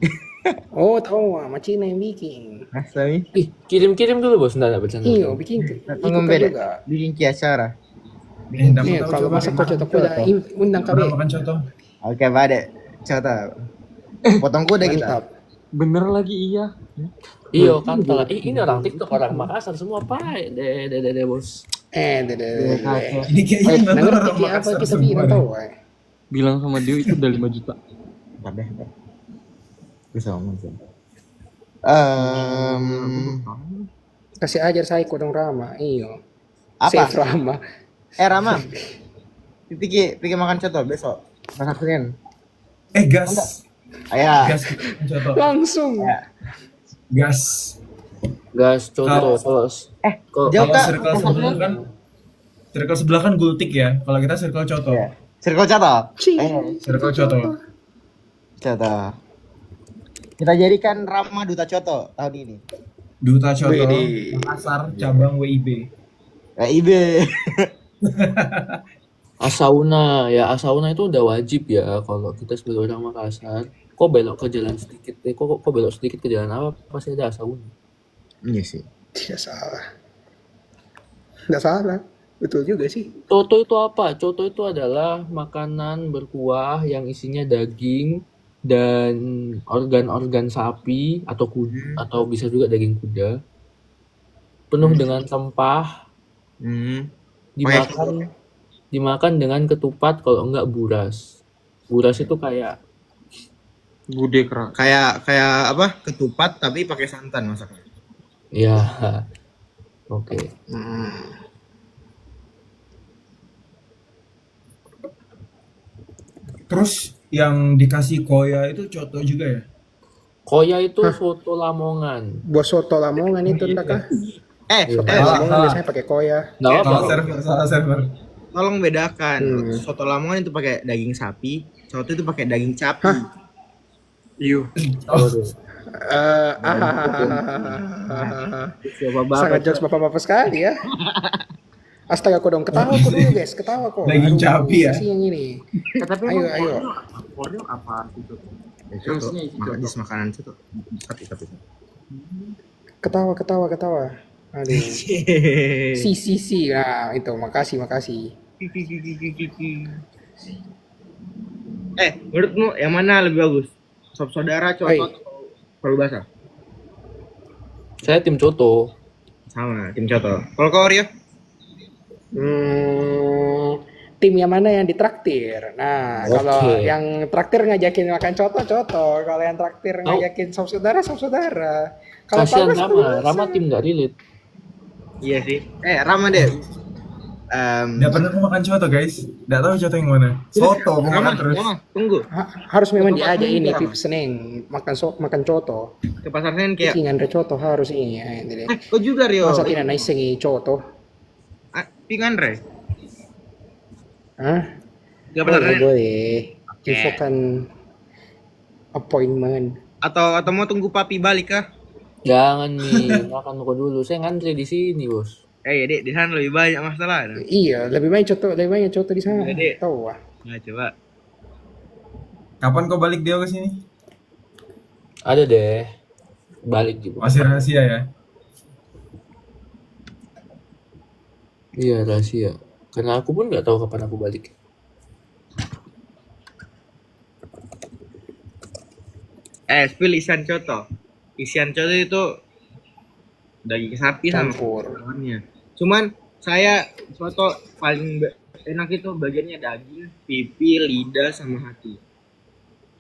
Oh, tahu sama Cina yang bikin. Rasa nih. Ih, kirim dulu bos, enggak bercanda. Iyo, bikin tuh. Ngombe deh. Bikin kiacara. Dapat Nih, tahu kalau coba. masak kok coto kuda, undang Pernah KB. makan coto? Oke, Pak Ade. Coto. Potong kuda kita. Mantap. Bener lagi iya. Iya, kanta. Ini orang TikTok, orang Makassar semua, Pak. Deh, bos. Deh. Ini kayaknya nggak Nah, tahu ngerti orang kayak apa Makassar kita semua bilang deh. tahu, Bilang sama dia itu udah 5 juta. Bentar deh. Bisa ngomong sih. Kasih ajar saya kodong Rama. Iyo. Apa? Save Rama. Rama. Pikir makan coto besok. Masak Senin. Gas. Ayah. Gas coto. Langsung. Gas. Gas coto, sos. Jauh Kalau Kak. circle sebelah kan gultik ya. Kalau kita circle coto. Ya. Circle coto. Circle coto. Coto. Kita jadikan Rama duta coto tahun ini. Duta coto. Widih. Makassar cabang WIB. IB. Asauna, ya Asauna itu udah wajib ya kalau kita sebagai orang Makassar. Kok belok ke jalan sedikit, kok belok sedikit ke jalan apa pasti ada Asauna. Iya sih. Tidak salah. Tidak salah. Betul juga sih. Coto itu apa? Coto itu adalah makanan berkuah yang isinya daging dan organ-organ sapi atau kuda atau bisa juga daging kuda. Penuh dengan rempah, dimakan dengan ketupat kalau enggak buras. Buras itu kayak Gudeg rak. Kayak apa? Ketupat tapi pakai santan masaknya. Ya. Oke. Terus yang dikasih koya itu coto juga ya? Koya itu soto Lamongan. Buat soto Lamongan itu entah kah? Soto Lamongan salah. biasanya pakai koya. Nggak apa-apa. Salah server. Tolong bedakan. Soto Lamongan itu pakai daging sapi, soto itu pakai daging capi. Iya. Waduh. Siapa banget? Sangat jokes bapak-bapak sekali ya. Astaga, kok dong ketawa kok dulu guys, ketawa kok. Daging Aduh, cabai ya? sih yang ini. Tapi Ayo. Kornya apa gitu? Terusnya jenis makanan itu tapi. Ketawa. Aduh. Si. Nah, itu makasih. Menurutmu yang mana lebih bagus? Sop saudara, coto, atau palu basah? Saya tim Coto. Sama, tim coto. Kalau kau Rio? Tim yang mana yang ditraktir? Nah, kalau Oke. yang traktir ngajakin makan coto. Kalau yang traktir ngajakin sop saudara. Kalau Kasihan palu basah, Rama tim nggak relate. Iya sih. Rama deh. Nggak pernah aku makan coto guys. Nggak tahu coto yang mana. Soto aku makan terus. Rama, tunggu. harus memang Ke diajak pasar ini Rama. Pip Seneng makan coto. Ke pasar Senen kayak. Ikan coto harus ini ya. Jadi. Kau juga Rio. Masa tidak naisengi coto? Pingandre. Hah? Gak pasar Senen. Boleh. Infokan appointment. Atau mau tunggu papi balik kah? Jangan nih, makan kok dulu. Saya ngantri di sini, Bos. Ya dek, di sana lebih banyak masalah. Iya, lebih banyak coto di sana. Iya, Dek. Tahu ah. Nah, coba. Kapan kau balik dia ke sini? Ada deh. Balik juga. Masih rahasia ya? Iya, rahasia. Karena aku pun nggak tahu kapan aku balik. Spill isian coto. Isian coto itu daging sapi sama Campur. potongannya. Cuman saya coto paling enak itu bagiannya daging, pipi, lidah sama hati.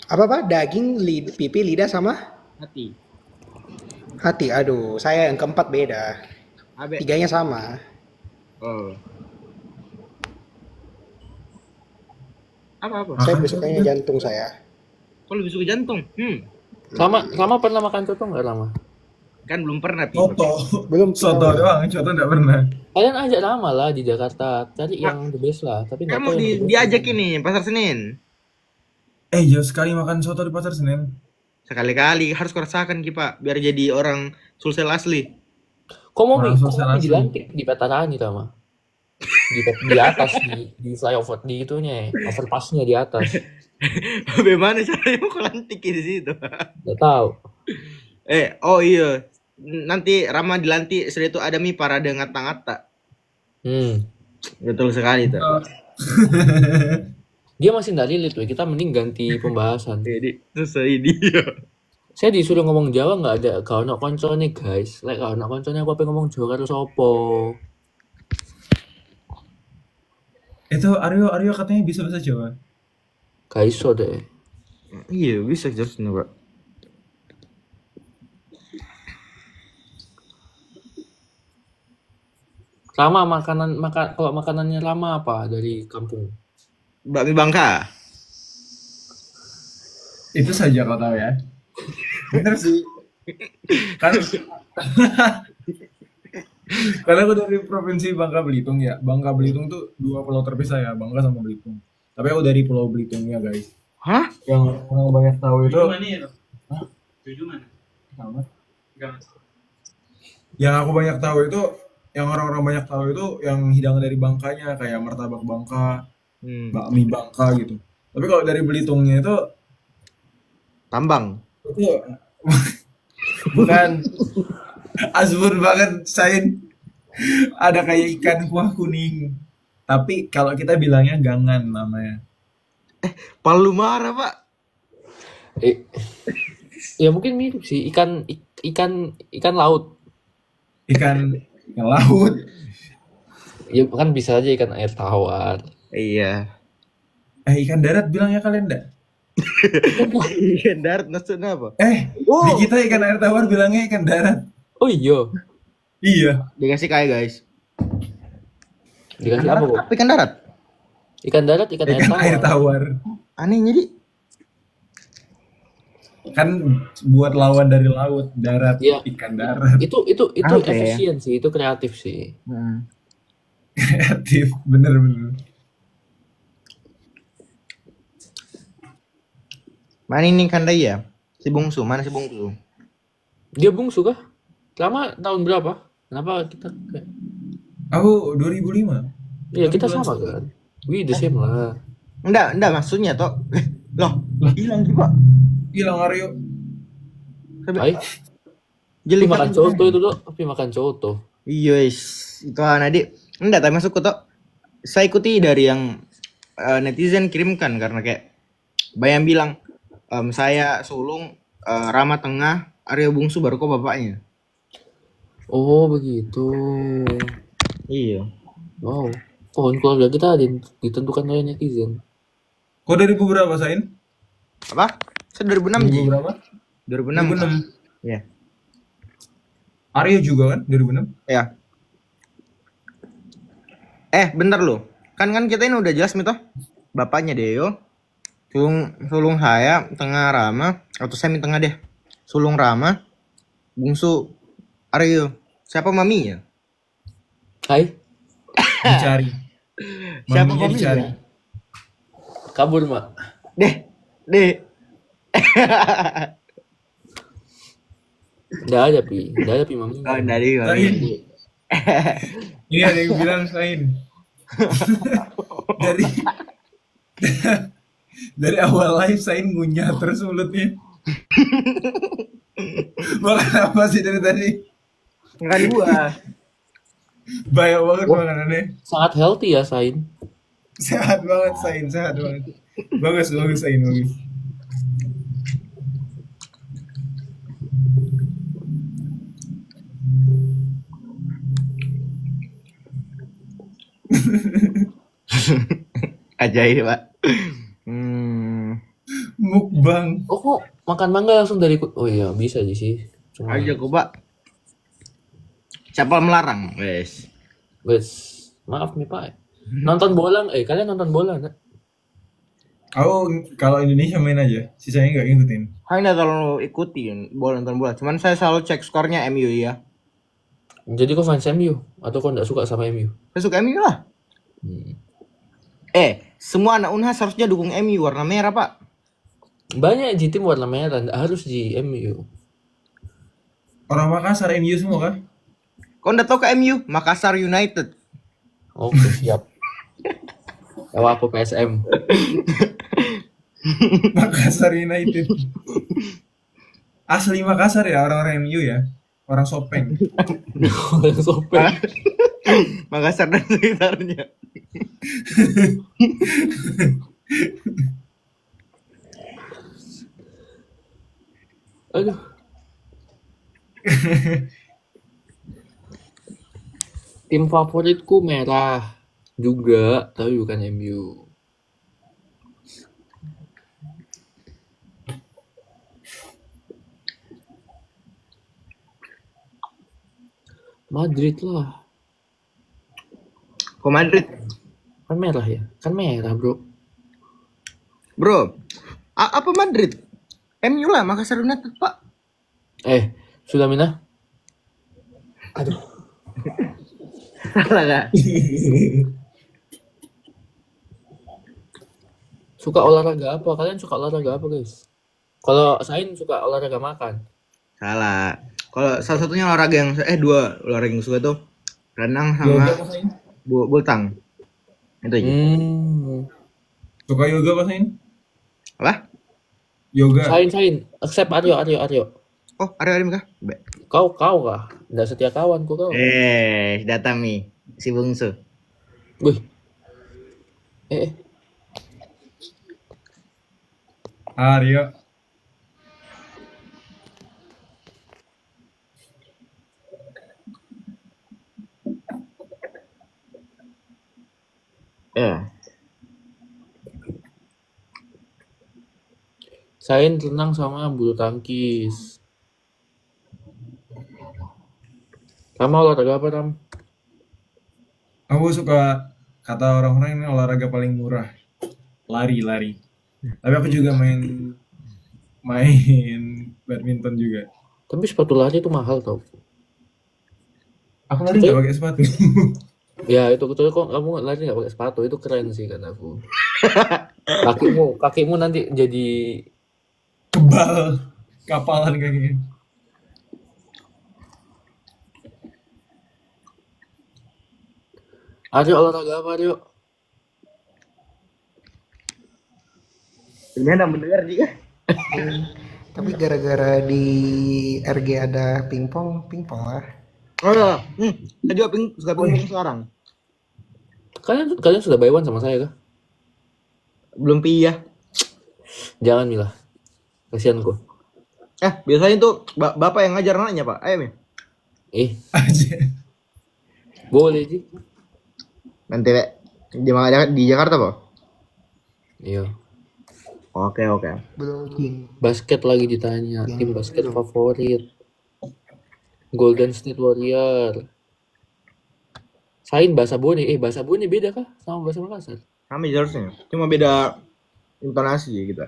Apa? Daging, pipi, lidah sama Hati. hati. Aduh, saya yang keempat beda. Abe. Tiganya sama. Oh. Apa? Saya lebih sukanya jantung saya. Kok lebih suka jantung? Lama pernah makan coto nggak lama? Kan belum pernah. Pi. Soto. Belum Soto doang, coto nggak pernah. Kalian ajak lama lah di Jakarta. Cari yang the best lah. Tapi nggak Kamu tahu yang the best. diajak ini pasar Senin. Jauh sekali makan soto di pasar Senen. Sekali-kali harus kurasakan Kipa biar jadi orang Sulsel asli. Kok mau Orang kok sosial mau asli. dilantik di Veterani Tama? Di atas di flyover di itunya, overpassnya di atas. Bagaimana caranya mau kelantik di situ? Nggak tahu. Oh iya. Nanti Rama dilantik setelah itu ada parade ngata-ngata. Betul sekali tuh. Dia masih nggak relate, we. Kita mending ganti pembahasan. Jadi selesai dia. Saya disuruh ngomong Jawa nggak ada kau nak koncone guys. Like kau nak koncone aku pengen ngomong Jawa karo sopo. Itu Aryo katanya bisa bahasa Jawa. Gak iso deh. Iya bisa jelas nih Pak. Rama kalau makanannya Rama apa dari kampung? Bakmi Bangka. Itu saja kau tahu ya. Bener sih. Kan karena aku dari provinsi Bangka Belitung ya. Bangka Belitung tuh dua pulau terpisah ya, Bangka sama Belitung. Tapi aku dari Pulau Belitungnya guys. Hah? Yang orang banyak tahu itu. Sama. Yang aku banyak tahu itu, yang orang-orang banyak tahu itu yang hidangan dari Bangkanya kayak martabak Bangka, bakmi Bangka gitu. Tapi kalau dari Belitungnya itu Tambang. bukan asbun banget Sain. Ada kayak ikan kuah kuning. Tapi kalau kita bilangnya gangan namanya. Palu Mara Pak. Ya mungkin mirip sih ikan laut. Ikan laut. Ya kan bisa aja ikan air tawar. Iya. Ikan darat bilangnya kalian enggak? Ikan darat maksudnya apa? Di kita ikan air tawar bilangnya ikan darat. Oh iya. Iya. Dikasih kayak guys. Dikasih apa kok? Ikan darat. Ikan darat, ikan air Ikan air tawar. tawar. Aneh jadi. Kan buat lawan dari laut, darat, Iya. ikan darat. Itu Apa ya? efisien sih, itu kreatif sih. Kreatif, bener-bener. Mana ini Kandai ya? Si bungsu, mana si bungsu? Dia bungsu kah? Lama tahun berapa? Kenapa kita kayak... Aku 2005. Iya, kita sama kan? Wih, the same lah. Enggak maksudnya toh. Loh, hilang juga. Hilang Aryo. Hai, Jeli tapi makan coto itu tuh, tapi makan coto. Iya, itu adik. Enggak, tapi masuk tuh. Saya ikuti dari yang netizen kirimkan karena kayak bayang bilang saya sulung Rama tengah, Aryo bungsu baru kok bapaknya. Oh, begitu. Iya. Wow. Pohon keluarga kita ditentukan oleh netizen. Kok dari berapa, Sain? Apa? Saya 2006 Ji. Berapa? 2006. 2006. Iya. Aryo juga kan 2006? Ya. Bentar loh. Kan kita ini udah jelas nih toh. Bapaknya Deo. Sulung saya tengah Rama atau saya tengah deh. Sulung Rama, bungsu Aryo. Siapa maminya? Hai, Dicari. Siapa Maminya dicari. maminya? kabur, Mak. Deh. Nggak ada, Pi mami. Oh, dari Sain. Ini ada yang bilang Sain. dari dari awal live Sain ngunyah terus mulutnya. Makan apa sih dari tadi? Makan buah. Banyak banget makanannya. Sangat healthy ya, Sain. Sehat banget Sain, sehat banget. Bagus Sain, bagus. Ajaib, Pak. Mukbang. Oh, kok makan mangga langsung dari... Oh iya, bisa aja sih. Cuma... Aja kok, Pak. Siapa melarang? Wes. Maaf nih, Pak. Nonton bola, kalian nonton bola nggak? Aku kalau Indonesia main aja, sisanya nggak ngikutin. Hanya terlalu ikutin nonton bola. Cuman saya selalu cek skornya MU ya. Jadi kok fans MU? Atau kok nggak suka sama MU? Saya suka MU lah. Semua anak Unhas harusnya dukung MU warna merah, Pak. Banyak di tim warna merah, nggak harus di MU. Orang Makassar MU semua kan? Kau udah tau ke MU? Makassar United. Oke, siap. Tawa aku PSM. Makassar United. Asli Makassar ya orang-orang MU ya. Orang Sopeng. Sopeng. Makassar dan sekitarnya. Aduh. Tim favoritku merah juga, tapi bukan MU. Madrid lah. Kok Madrid? Kan merah ya? Kan merah, bro. Bro, apa Madrid? MU lah, Makassar United, Pak. Sudah Mina? Aduh. Salah gak? Suka olahraga apa? Kalian suka olahraga apa, guys? Kalau Sain suka olahraga makan. Salah. Kalau salah satunya olahraga yang dua olahraga yang suka tuh renang sama bultang. Itu aja. Suka yoga apa Sain? Apa? Yoga. Sain. Accept Aryo. Oh, ada kah? Kau kah? Nggak setia kawanku kau. Datang nih si bungsu. Wih. Aryo. Sain renang sama bulu tangkis. Sama olahraga apa, Ram? Aku suka kata orang-orang ini olahraga paling murah. Lari. Tapi aku juga main badminton juga. Tapi sepatu lari itu mahal tau. Aku lari nggak pakai sepatu. Ya itu betul kok, kamu lari nggak pakai sepatu, itu keren sih kataku. Kakimu nanti jadi Kebal, kapalan kakinya. Aryo olahraga apa, Aryo? Gimana mendengar juga? Tapi gara-gara di RG ada pingpong lah. Oh iya, saya juga suka pingpong sekarang. Kalian sudah buy one sama saya kah? Belum piyah. Jangan Mila, kasihan kok. Biasanya tuh bapak yang ngajar anaknya pak, ayo nih. Aja. Boleh sih. Nanti di Jakarta pak. Iya. Oke. Belum. Basket lagi ditanya, tim basket favorit. Golden State Warrior. Sain bahasa Bone, bahasa Bone beda kah sama bahasa Makassar? Sama jelasnya, cuma beda intonasi ya kita.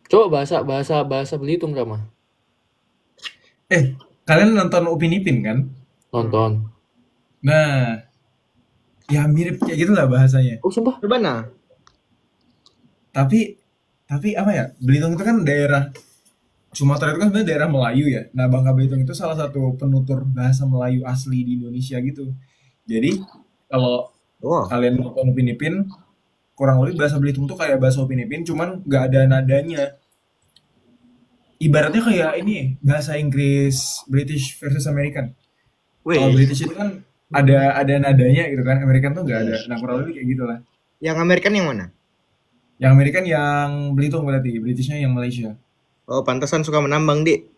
Coba bahasa Belitung Rama. Kalian nonton Upin Ipin kan? Nonton. Nah, ya mirip kayak gitulah bahasanya. Oh sumpah? Coba nah. Tapi apa ya? Belitung itu kan daerah Sumatera itu kan sebenarnya daerah Melayu ya. Nah, Bangka Belitung itu salah satu penutur bahasa Melayu asli di Indonesia gitu. Jadi kalau kalian nonton Upin Ipin, kurang lebih bahasa Belitung tuh kayak bahasa Upin Ipin, cuman nggak ada nadanya. Ibaratnya kayak ini bahasa Inggris British versus American. Kalau British itu kan ada nadanya gitu kan, American tuh nggak ada. Nah, kurang lebih kayak gitulah. Yang American yang mana? Yang American yang Belitung berarti, Britishnya yang Malaysia. Oh, pantesan suka menambang, Dik.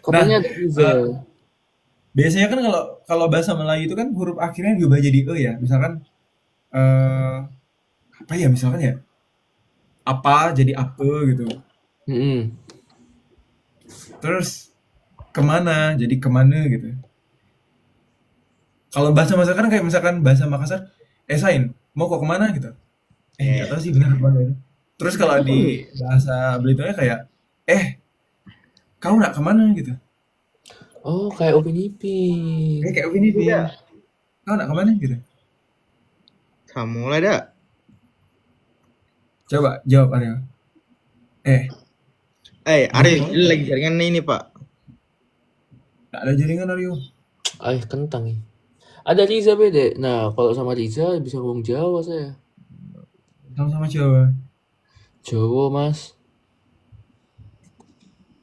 Katanya biasanya kan kalau bahasa Melayu itu kan huruf akhirnya diubah jadi e ya. Misalkan apa ya misalkan ya? Apa jadi apa gitu. Terus kemana jadi kemana gitu. Kalau bahasa Makassar kan kayak misalkan bahasa Makassar, Sain mau kok kemana gitu. Nggak tahu sih benar apa enggak. Terus kalau di bahasa Belitungnya kayak kau nak kemana gitu. Oh, kayak Upin Ipin. Kayak Upin Ipin. Ya. Kau nak kemana gitu. Kamu lah dah. Coba jawab Aryo. Aryo ini lagi jaringan ini pak. Gak ada jaringan Aryo. Kentang nih. Ada Riza beda. Nah, kalau sama Riza bisa ngomong Jawa saya. Sama-sama Jawa. Jawa mas.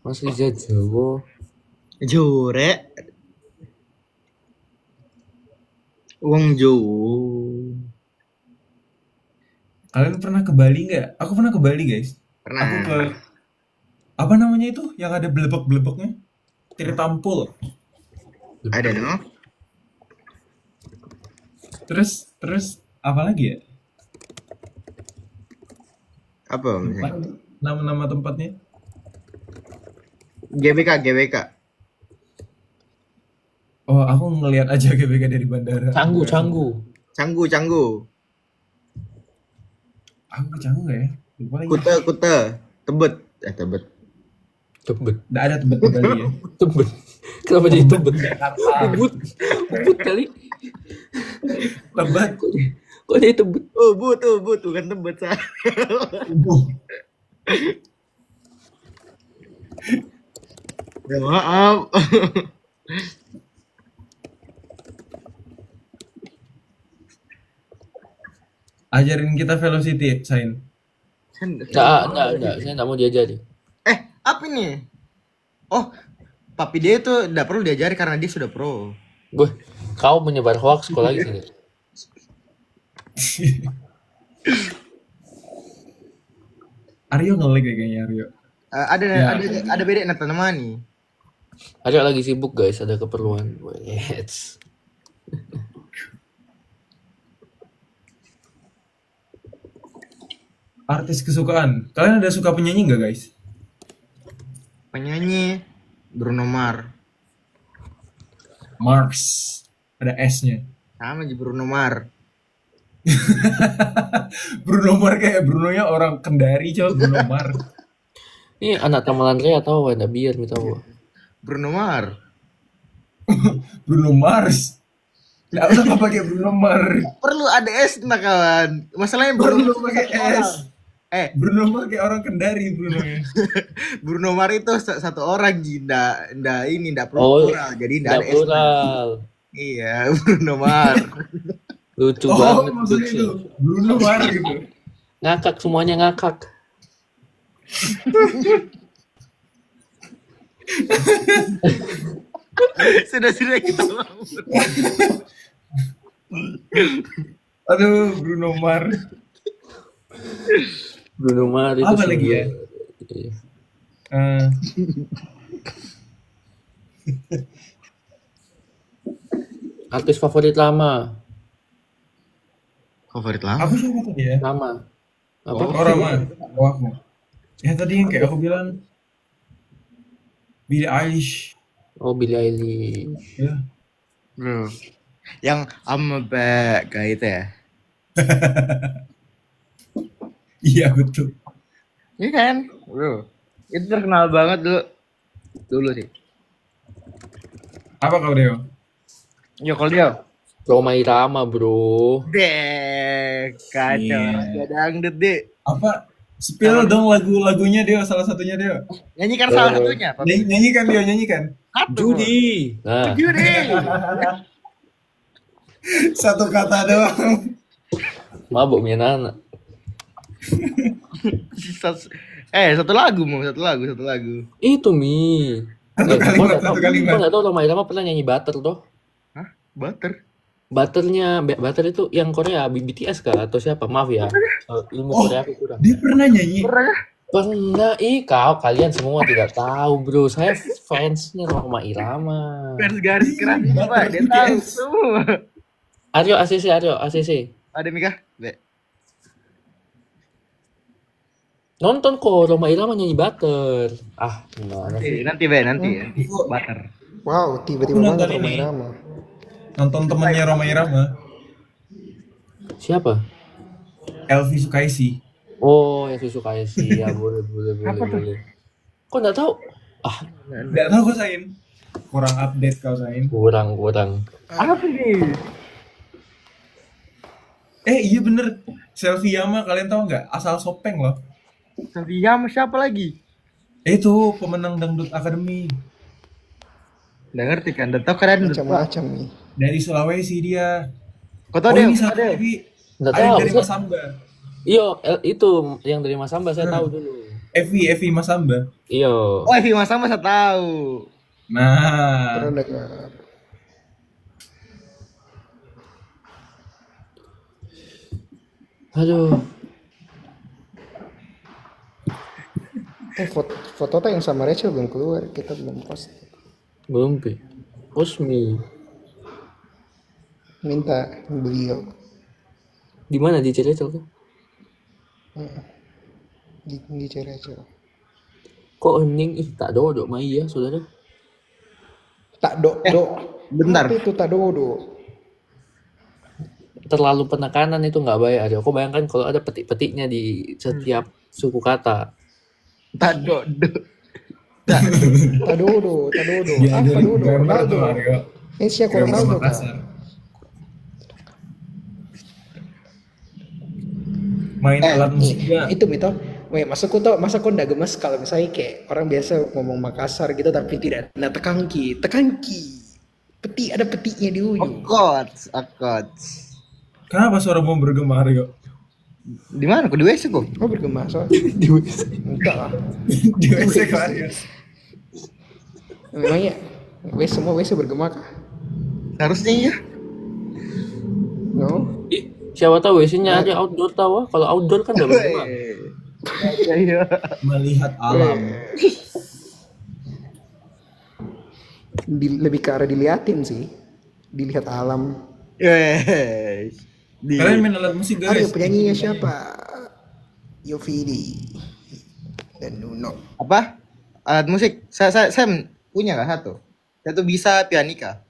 Mas Riza Jawa. Jure. Wong Jawa. Kalian pernah ke Bali nggak? Aku pernah ke Bali guys. Pernah. Aku ke apa namanya itu yang ada belebek-belebeknya? Tirtampul. Ada no? Terus apa lagi ya? Apa misalnya? Nama-nama tempatnya? GBK. Oh, aku ngelihat aja GBK dari bandara. Canggu. Canggu. Aku ke Canggu nggak ya? Lupa lagi. Kute. Tebet. Nggak ada Tebet di Bali ya. Tebet. Kenapa jadi Tebet? Ubud kali. Tebet. Kok jadi Tebet? Ubud bukan Tebet sah. Ya maaf. Ajarin kita velocity, Sain. Enggak. Saya enggak mau diajari. Apa ini? Oh, papi dia itu tidak perlu diajari karena dia sudah pro. Kau menyebar hoax kok lagi sini. Aryo ngelag ya kayaknya Aryo. Ada beda nata namanya. Ada lagi sibuk guys, ada keperluan. Artis kesukaan. Kalian ada suka penyanyi nggak guys? Penyanyi Bruno Mars. Mars. Ada S-nya. Sama aja Bruno Mars. Bruno Mars kayak Bruno-nya orang Kendari coba Bruno Mars. Ini anak Tamalan Rea tahu ada biar mi tahu. Bruno Mars. Bruno Mars. Nggak usah kau pakai Bruno Mars. Perlu ada S nah kawan. Masalahnya Bruno Perlu pakai S. Bruno Mars kayak orang Kendari Bruno-nya. Bruno Mars itu satu orang Ji, ndak Oh, plural. Jadi ndak Nggak ada S. plural. Iya, Bruno Mars. Lucu Oh, banget. maksudnya lucu. itu Bruno Mars gitu. Ngakak semuanya ngakak. Sudah kita ngomong. Aduh, Bruno Mars. Bruno Mars itu Apa lagi ya? Iya. Eh, Artis favorit lama. Favorit lama. aku siapa tadi ya? Lama. Apa? Oh, Rama. Oh, aku. Ya tadi yang kayak aku bilang Billie Eilish. Oh, Billie Eilish. Ya. Bro. Yang I'm a bad guy itu ya. Iya betul. Iya kan? Bro. Itu terkenal banget dulu sih. Apa kau Deo? Ya kalau dia Roma Irama, bro. deh kacau. Iya. Gak dangdut deh. Apa? Spill dong lagu-lagunya Deo, salah satunya Deo. Nyanyikan salah satunya. Nyanyikan Deo, nyanyikan. Judi. Nah, Judi. Satu kata doang. mabuk mi anak. Satu lagu mau satu lagu. Itu mi. Satu kalimat, satu kalimat. Kau nggak tahu Roma Irama pernah nyanyi Butter toh? Hah? Butter. Butter itu yang Korea, BTS kah atau siapa? Maaf ya. Ilmu Oh. Korea aku kurang. Dia pernah nyanyi. Pernah, kalian semua tidak tahu bro. Saya fansnya Roma Irama. Garis keras ini Pak, dia tahu semua. Aryo ACC. Ada Mika? Be. Nonton kok Roma Irama nyanyi Butter. Ah, gimana sih? Nanti Butter. Wow, tiba-tiba Aku banget nonton Roma ini. Irama. Nonton temennya Roma Irama, Siapa? Elvi Sukaisi. Oh, yang suka sih. Ya boleh. Kok nggak tahu? Ah, Nggak tahu kau Sain. Kurang update kau Sain. kurang. Apa nih? Iya bener. Selfie Yama kalian tahu nggak? Asal Sopeng loh. Sama siapa lagi? Itu pemenang Dangdut Academy. Nggak ngerti kan? Udah tau kan? Macam-macam nih. Dari Sulawesi dia. Kau tau Oh deh? ini satu Ada. lagi. Nggak Ada tahu. dari Mas Samba. Iyo, itu yang dari Mas Samba saya tahu dulu. Evi Mas Samba. Iyo. Oh, Evi Mas sama saya tahu. Nah, Pernah dengar. Aduh. Foto tuh yang sama Rachel belum keluar, kita belum post. Belum pi. Osmi. Minta beliau Di mana di Cirecel tuh? di Rachel. Kok hening? Tak dodok mai ya, saudara. Tak do. bentar. Apa itu tak do? Terlalu penekanan itu nggak baik aja. Kok bayangkan kalau ada petik-petiknya di setiap suku kata. Tak do. Tak dodo. dia Apa dari dodo? Grammar Ronaldo. tuh Aryo. Siapa Grammar Ronaldo kan? Makassar. Main alat musiknya. Itu Mito. Weh, masa kau ndak gemes kalau misalnya kayak orang biasa ngomong Makassar gitu tapi tidak ada tekangki. Peti ada petiknya di ujung. Akot. Kenapa suara mau bergema Aryo? Di mana? Kok di WC kok? Oh bergema soalnya. Di WC. Enggak lah. Di WC kok Aryo. Memangnya semua WC bergema kah? Harusnya iya. No. Siapa tahu WC-nya ada outdoor tahu. Kalau outdoor kan nggak bergema. Iya. Melihat alam. Lebih ke arah diliatin sih. Dilihat alam. Yes. Kalian main alat musik Ayo guys? penyanyinya siapa? Yovidi dan Nuno. Apa? Alat musik. Saya punya nggak satu? Saya tuh bisa pianika.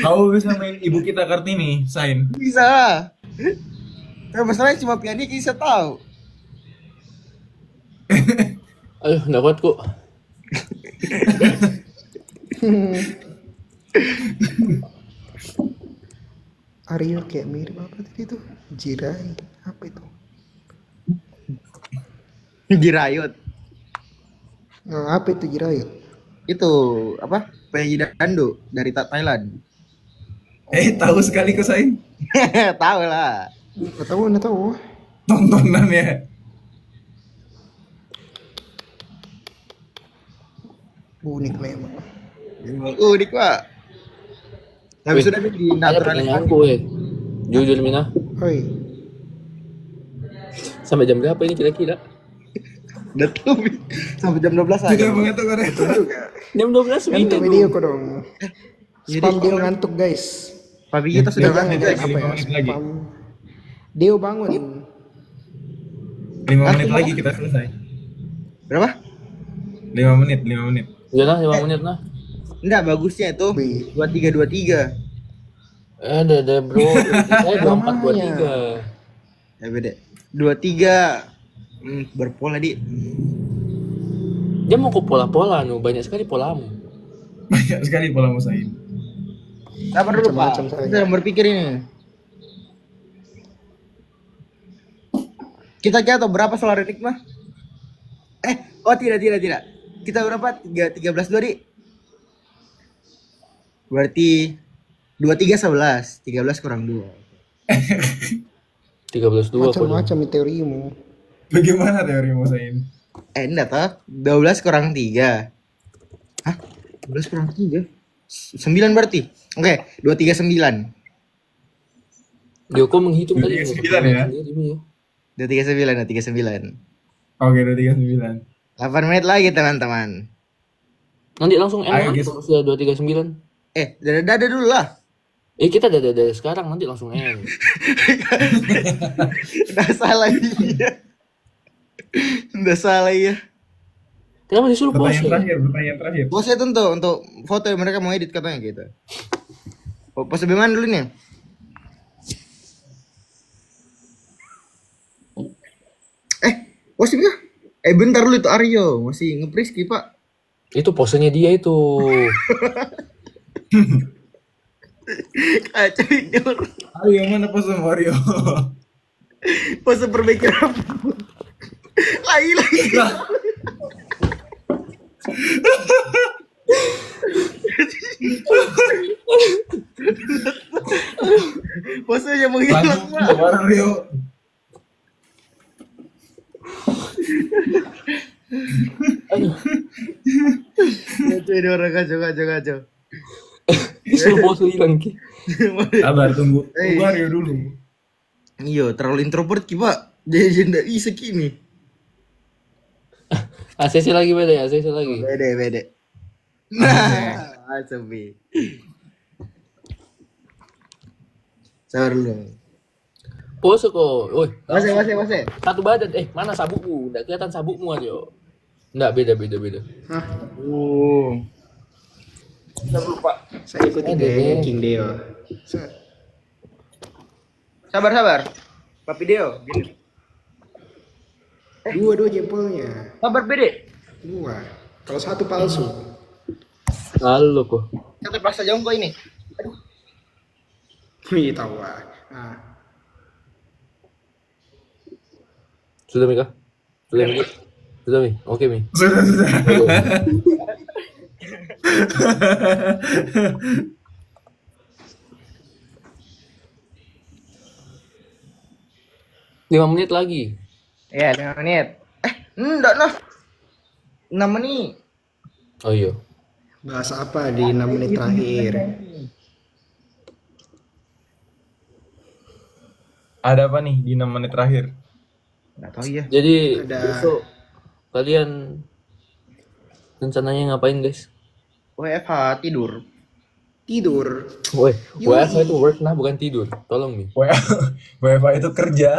Kau bisa main Ibu Kita Kartini, Sain. Bisa. Tapi masalahnya cuma pianika bisa tahu. Aduh, nggak kuat kok. Aryo kayak mirip apa tadi tuh? Jirai. Apa itu? Jirayut. Nah, apa itu Jirai? Itu apa? Penyanyi dangdut dari Thailand. Tahu sekali ke Sain. Tahu lah. Nggak tahu. Tontonan ya. Unik memang. Unik pak. Tapi Wih, sudah di Ada natural. pertanyaanku, jujur Mina, Oi, sampai jam berapa ini kira-kira? Udah tuh sampai jam 12 aja. Sudah mengatur kan? Jam 12 kan Mina video tuh. kok dong. Spam Dio ngantuk guys. Tapi kita sudah Jangan bangun guys, guys. apa ya? 5 menit lagi. Spam. Dio bangun. 5 menit lagi kita selesai. Berapa? 5 menit, 5 menit. Udah lah 5 menit lah. Enggak, bagusnya itu Wih. 2323. Ada bro, saya 2423. Ya beda. 23. Berpola di. Dia mau ke pola-pola nu, banyak sekali polamu. Banyak sekali pola Sain. Sabar dulu pak. Macam-macam saya. Saya sedang berpikir ini. Kita jatuh berapa solar enigma? Oh tidak. Kita berapa? 13 2 di. Berarti 23 11. 13 kurang 2. 13-2 kok. Macam-macam teorimu. Bagaimana teorimu Sain? Enggak toh. 12 kurang 3. Hah? 12 kurang 3? 9 berarti. Oke, 239. Dia kok menghitung tadi. 29 ya? 239. Oke, 239. 8 menit lagi teman-teman. Nanti langsung end Ayo, kan guys. kalau sudah 239. Dada dulu lah. Kita dari sekarang nanti langsung end. Udah salah iya. Udah salah iya. Kenapa disuruh pause? Pertanyaan terakhir. Pose itu untuk foto yang mereka mau edit katanya gitu. Pose bagaimana dulu nih? Pose ya? Bentar dulu itu Aryo masih ngepriski pak. Itu posenya dia itu. Kacau ini orang. Ayo yang mana pose Mario? Pose perbaiki rambut. Lagi. Posenya menghilang pak. Mario. Kacau ini orang kacau. Disuruh pause hilang ki. Sabar tunggu Eh. Mario dulu. Iya terlalu introvert ki pak. Jadi tidak bisa kini. ACC lagi beda. Bede. Nah, sepi. Sabar dulu. Pause kok. Woi, Masih. satu badan. Mana sabukmu? Nggak kelihatan sabukmu aja. Nggak, beda. Hah? Saya ikutin deh King Dio. Sabar. Pak Video, gini. Dua jempolnya. Sabar Bede. Dua. Kalau satu palsu. Lalu kok. Kita paksa jongko ini. Wih, tahu ah. Nah, Sudah Mika? Sudah Mi? Oke Mi. Sudah. 5 menit lagi. Ya, 5 menit. Enggak noh. 6 menit. Oh iya. bahas apa di 6 menit terakhir? Ada apa nih di 6 menit terakhir? Enggak tahu ya. Jadi Ada. besok kalian rencananya ngapain guys? WFH tidur. Tidur. Woi, Yoi. WFH itu work nah bukan tidur. Tolong nih. WFH itu kerja.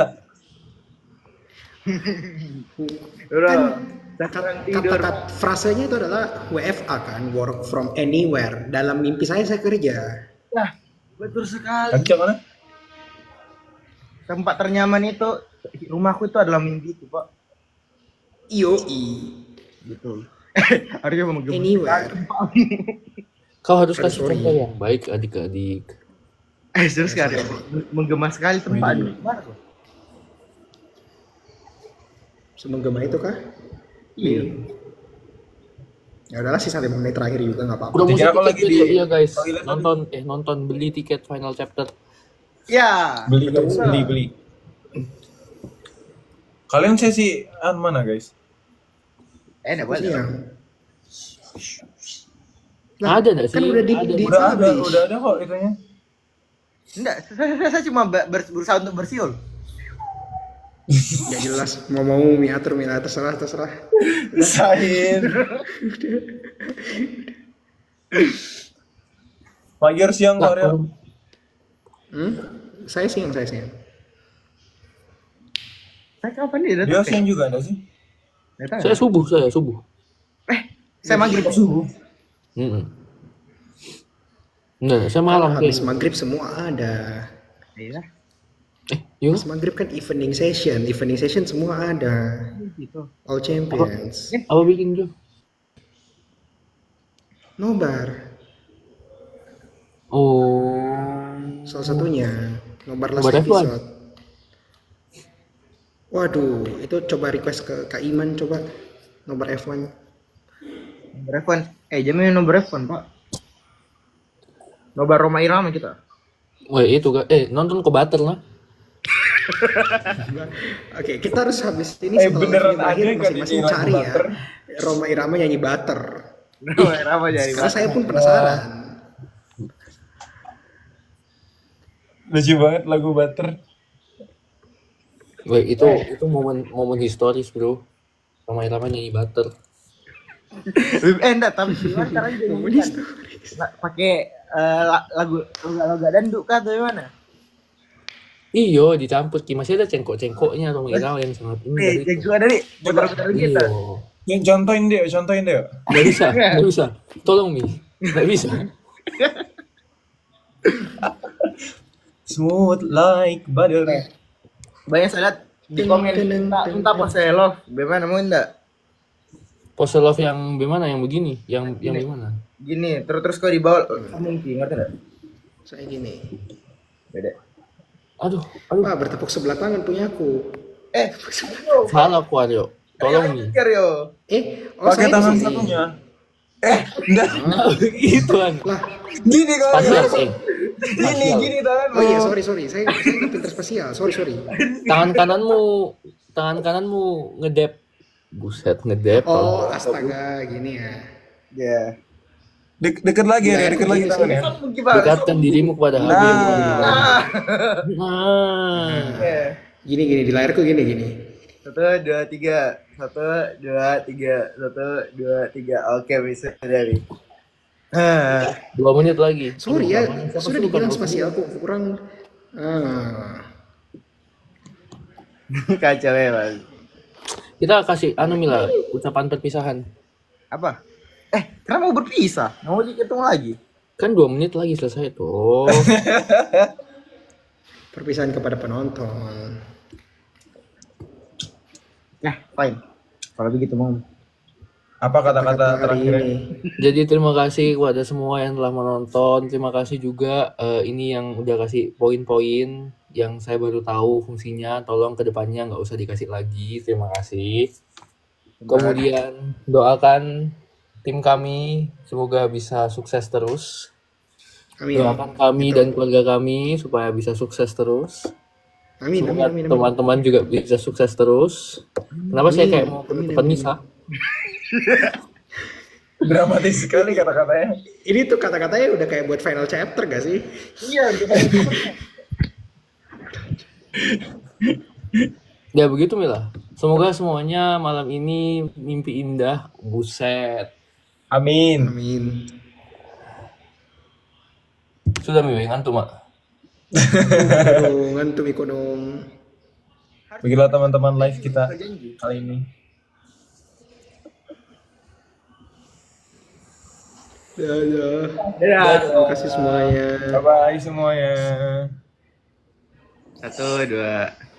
Udah. Kata frasenya itu adalah WFA kan, work from anywhere. Dalam mimpi saya kerja. Nah, betul sekali. Kerja mana? Tempat ternyaman itu rumahku itu adalah mimpi itu, Pak. Yoi. Betul. Harusnya menggemas. Anywhere. Kau harus kasih Sorry. contoh yang baik adik-adik. Terus sekali. Menggemas sekali tempat. Gimana tuh? Semenggema itu kah? Iya. Ya udahlah, sisa 5 menit terakhir juga nggak apa-apa. Promosi Dikira aku tiket lagi besok, di iya guys. toilet tadi. Nonton beli tiket final chapter. Ya. Beli guys, beli. Kalian sesi mana guys? Enggak boleh. Iya. Ada nggak sih? Kan udah Ada. Udah ada kok itunya. Enggak, saya cuma berusaha untuk bersiul. Ya jelas, mau mi atur terserah. Sain. Fajar siang Nah, Korea. Saya siang. Saya kapan dia Dia datang? siang juga ada sih. saya subuh. Saya maghrib subuh. Nah, saya malam Habis kayak. maghrib semua ada. Iya. Yuk. Habis maghrib kan evening session semua ada. Gitu. All champions. Apa bikin Jo? Nobar. Oh. Salah satunya nobar last Nobar F1. episode. Waduh, itu coba request ke Kak Iman coba nobar F1. Nomor F1. Jamnya nomor F1, Pak. Nobar Roma Irama kita. Woi itu nonton ke Butter lah. Oke, kita harus habis ini setelah beneran ini berakhir ada kan masing-masing ini lagu cari ya. Butter? Roma Irama nyanyi Butter. Roma Irama jadi. Karena saya pun penasaran. Lucu banget lagu Butter. Woi itu momen historis bro. Roma Irama nyanyi Butter. Enggak, tapi gimana caranya jadi pakai lagu danduk kah atau gimana? Iyo dicampur Ki, masih ada cengkok-cengkoknya Roma Irama yang sangat indah Yang itu. juga dari putar-putar gitu. Iyo. Yang contohin dia. Nggak bisa. Tolong Mi. Nggak bisa. Smooth like butter. Banyak saya lihat di komen minta pose love. Bagaimana mau enggak? Pose love yang gimana? Yang begini? Yang gimana? Gini, terus kau di bawah mungkin ngerti enggak? Saya gini. Beda. Aduh. Wah, bertepuk sebelah tangan punya aku. Salah aku Aryo. Tolong Mi. Yo. Pakai Saya tangan di sini. satunya. Enggak. Nah, gitu kan. Lah, Gini Spasial, Gini tangan. oh iya, sorry. Saya nggak pinter spesial. Sorry. Tangan kananmu ngedep. Buset, ngedep. Oh, astaga, gini ya. Ya. Deket lagi ya, deket lagi tangannya. Dekatkan dirimu kepada Habib. Nah. Gini di layarku gini. 1, 2, 3. 1, 2, 3. 1, 2, 3. Oke, bisa dari. 2 menit lagi. Sorry ya, Siapa sudah sih dibilang lupa? spasialku kurang. Kacau ya, Mas. Kita kasih Mila ucapan perpisahan. Apa? Kenapa mau berpisah? Mau ketemu lagi? Kan 2 menit lagi selesai tuh. Perpisahan kepada penonton. Fine. Kalau begitu mau. Apa kata-kata Hari terakhirnya? ini. Jadi terima kasih kepada semua yang telah menonton. Terima kasih juga ini yang udah kasih poin-poin yang saya baru tahu fungsinya. Tolong kedepannya nggak usah dikasih lagi. Terima kasih. Kemudian doakan tim kami semoga bisa sukses terus. Amin. Doakan kami dan keluarga kami supaya bisa sukses terus. Amin. Semoga teman-teman juga bisa sukses terus. Kenapa saya kayak mau penutupan misa? Dramatis sekali kata-katanya. Ini tuh kata-katanya udah kayak buat final chapter gak sih? Iya, Ya begitu Mila. Semoga semuanya malam ini mimpi indah. Buset. Amin. Amin. Sudah Mi, ngantuk mak. Aduh, ngantuk Iko dong. Begitulah teman-teman live kita kali ini. Dadah. Dadah. Terima kasih semuanya. Bye bye semuanya. 1, 2.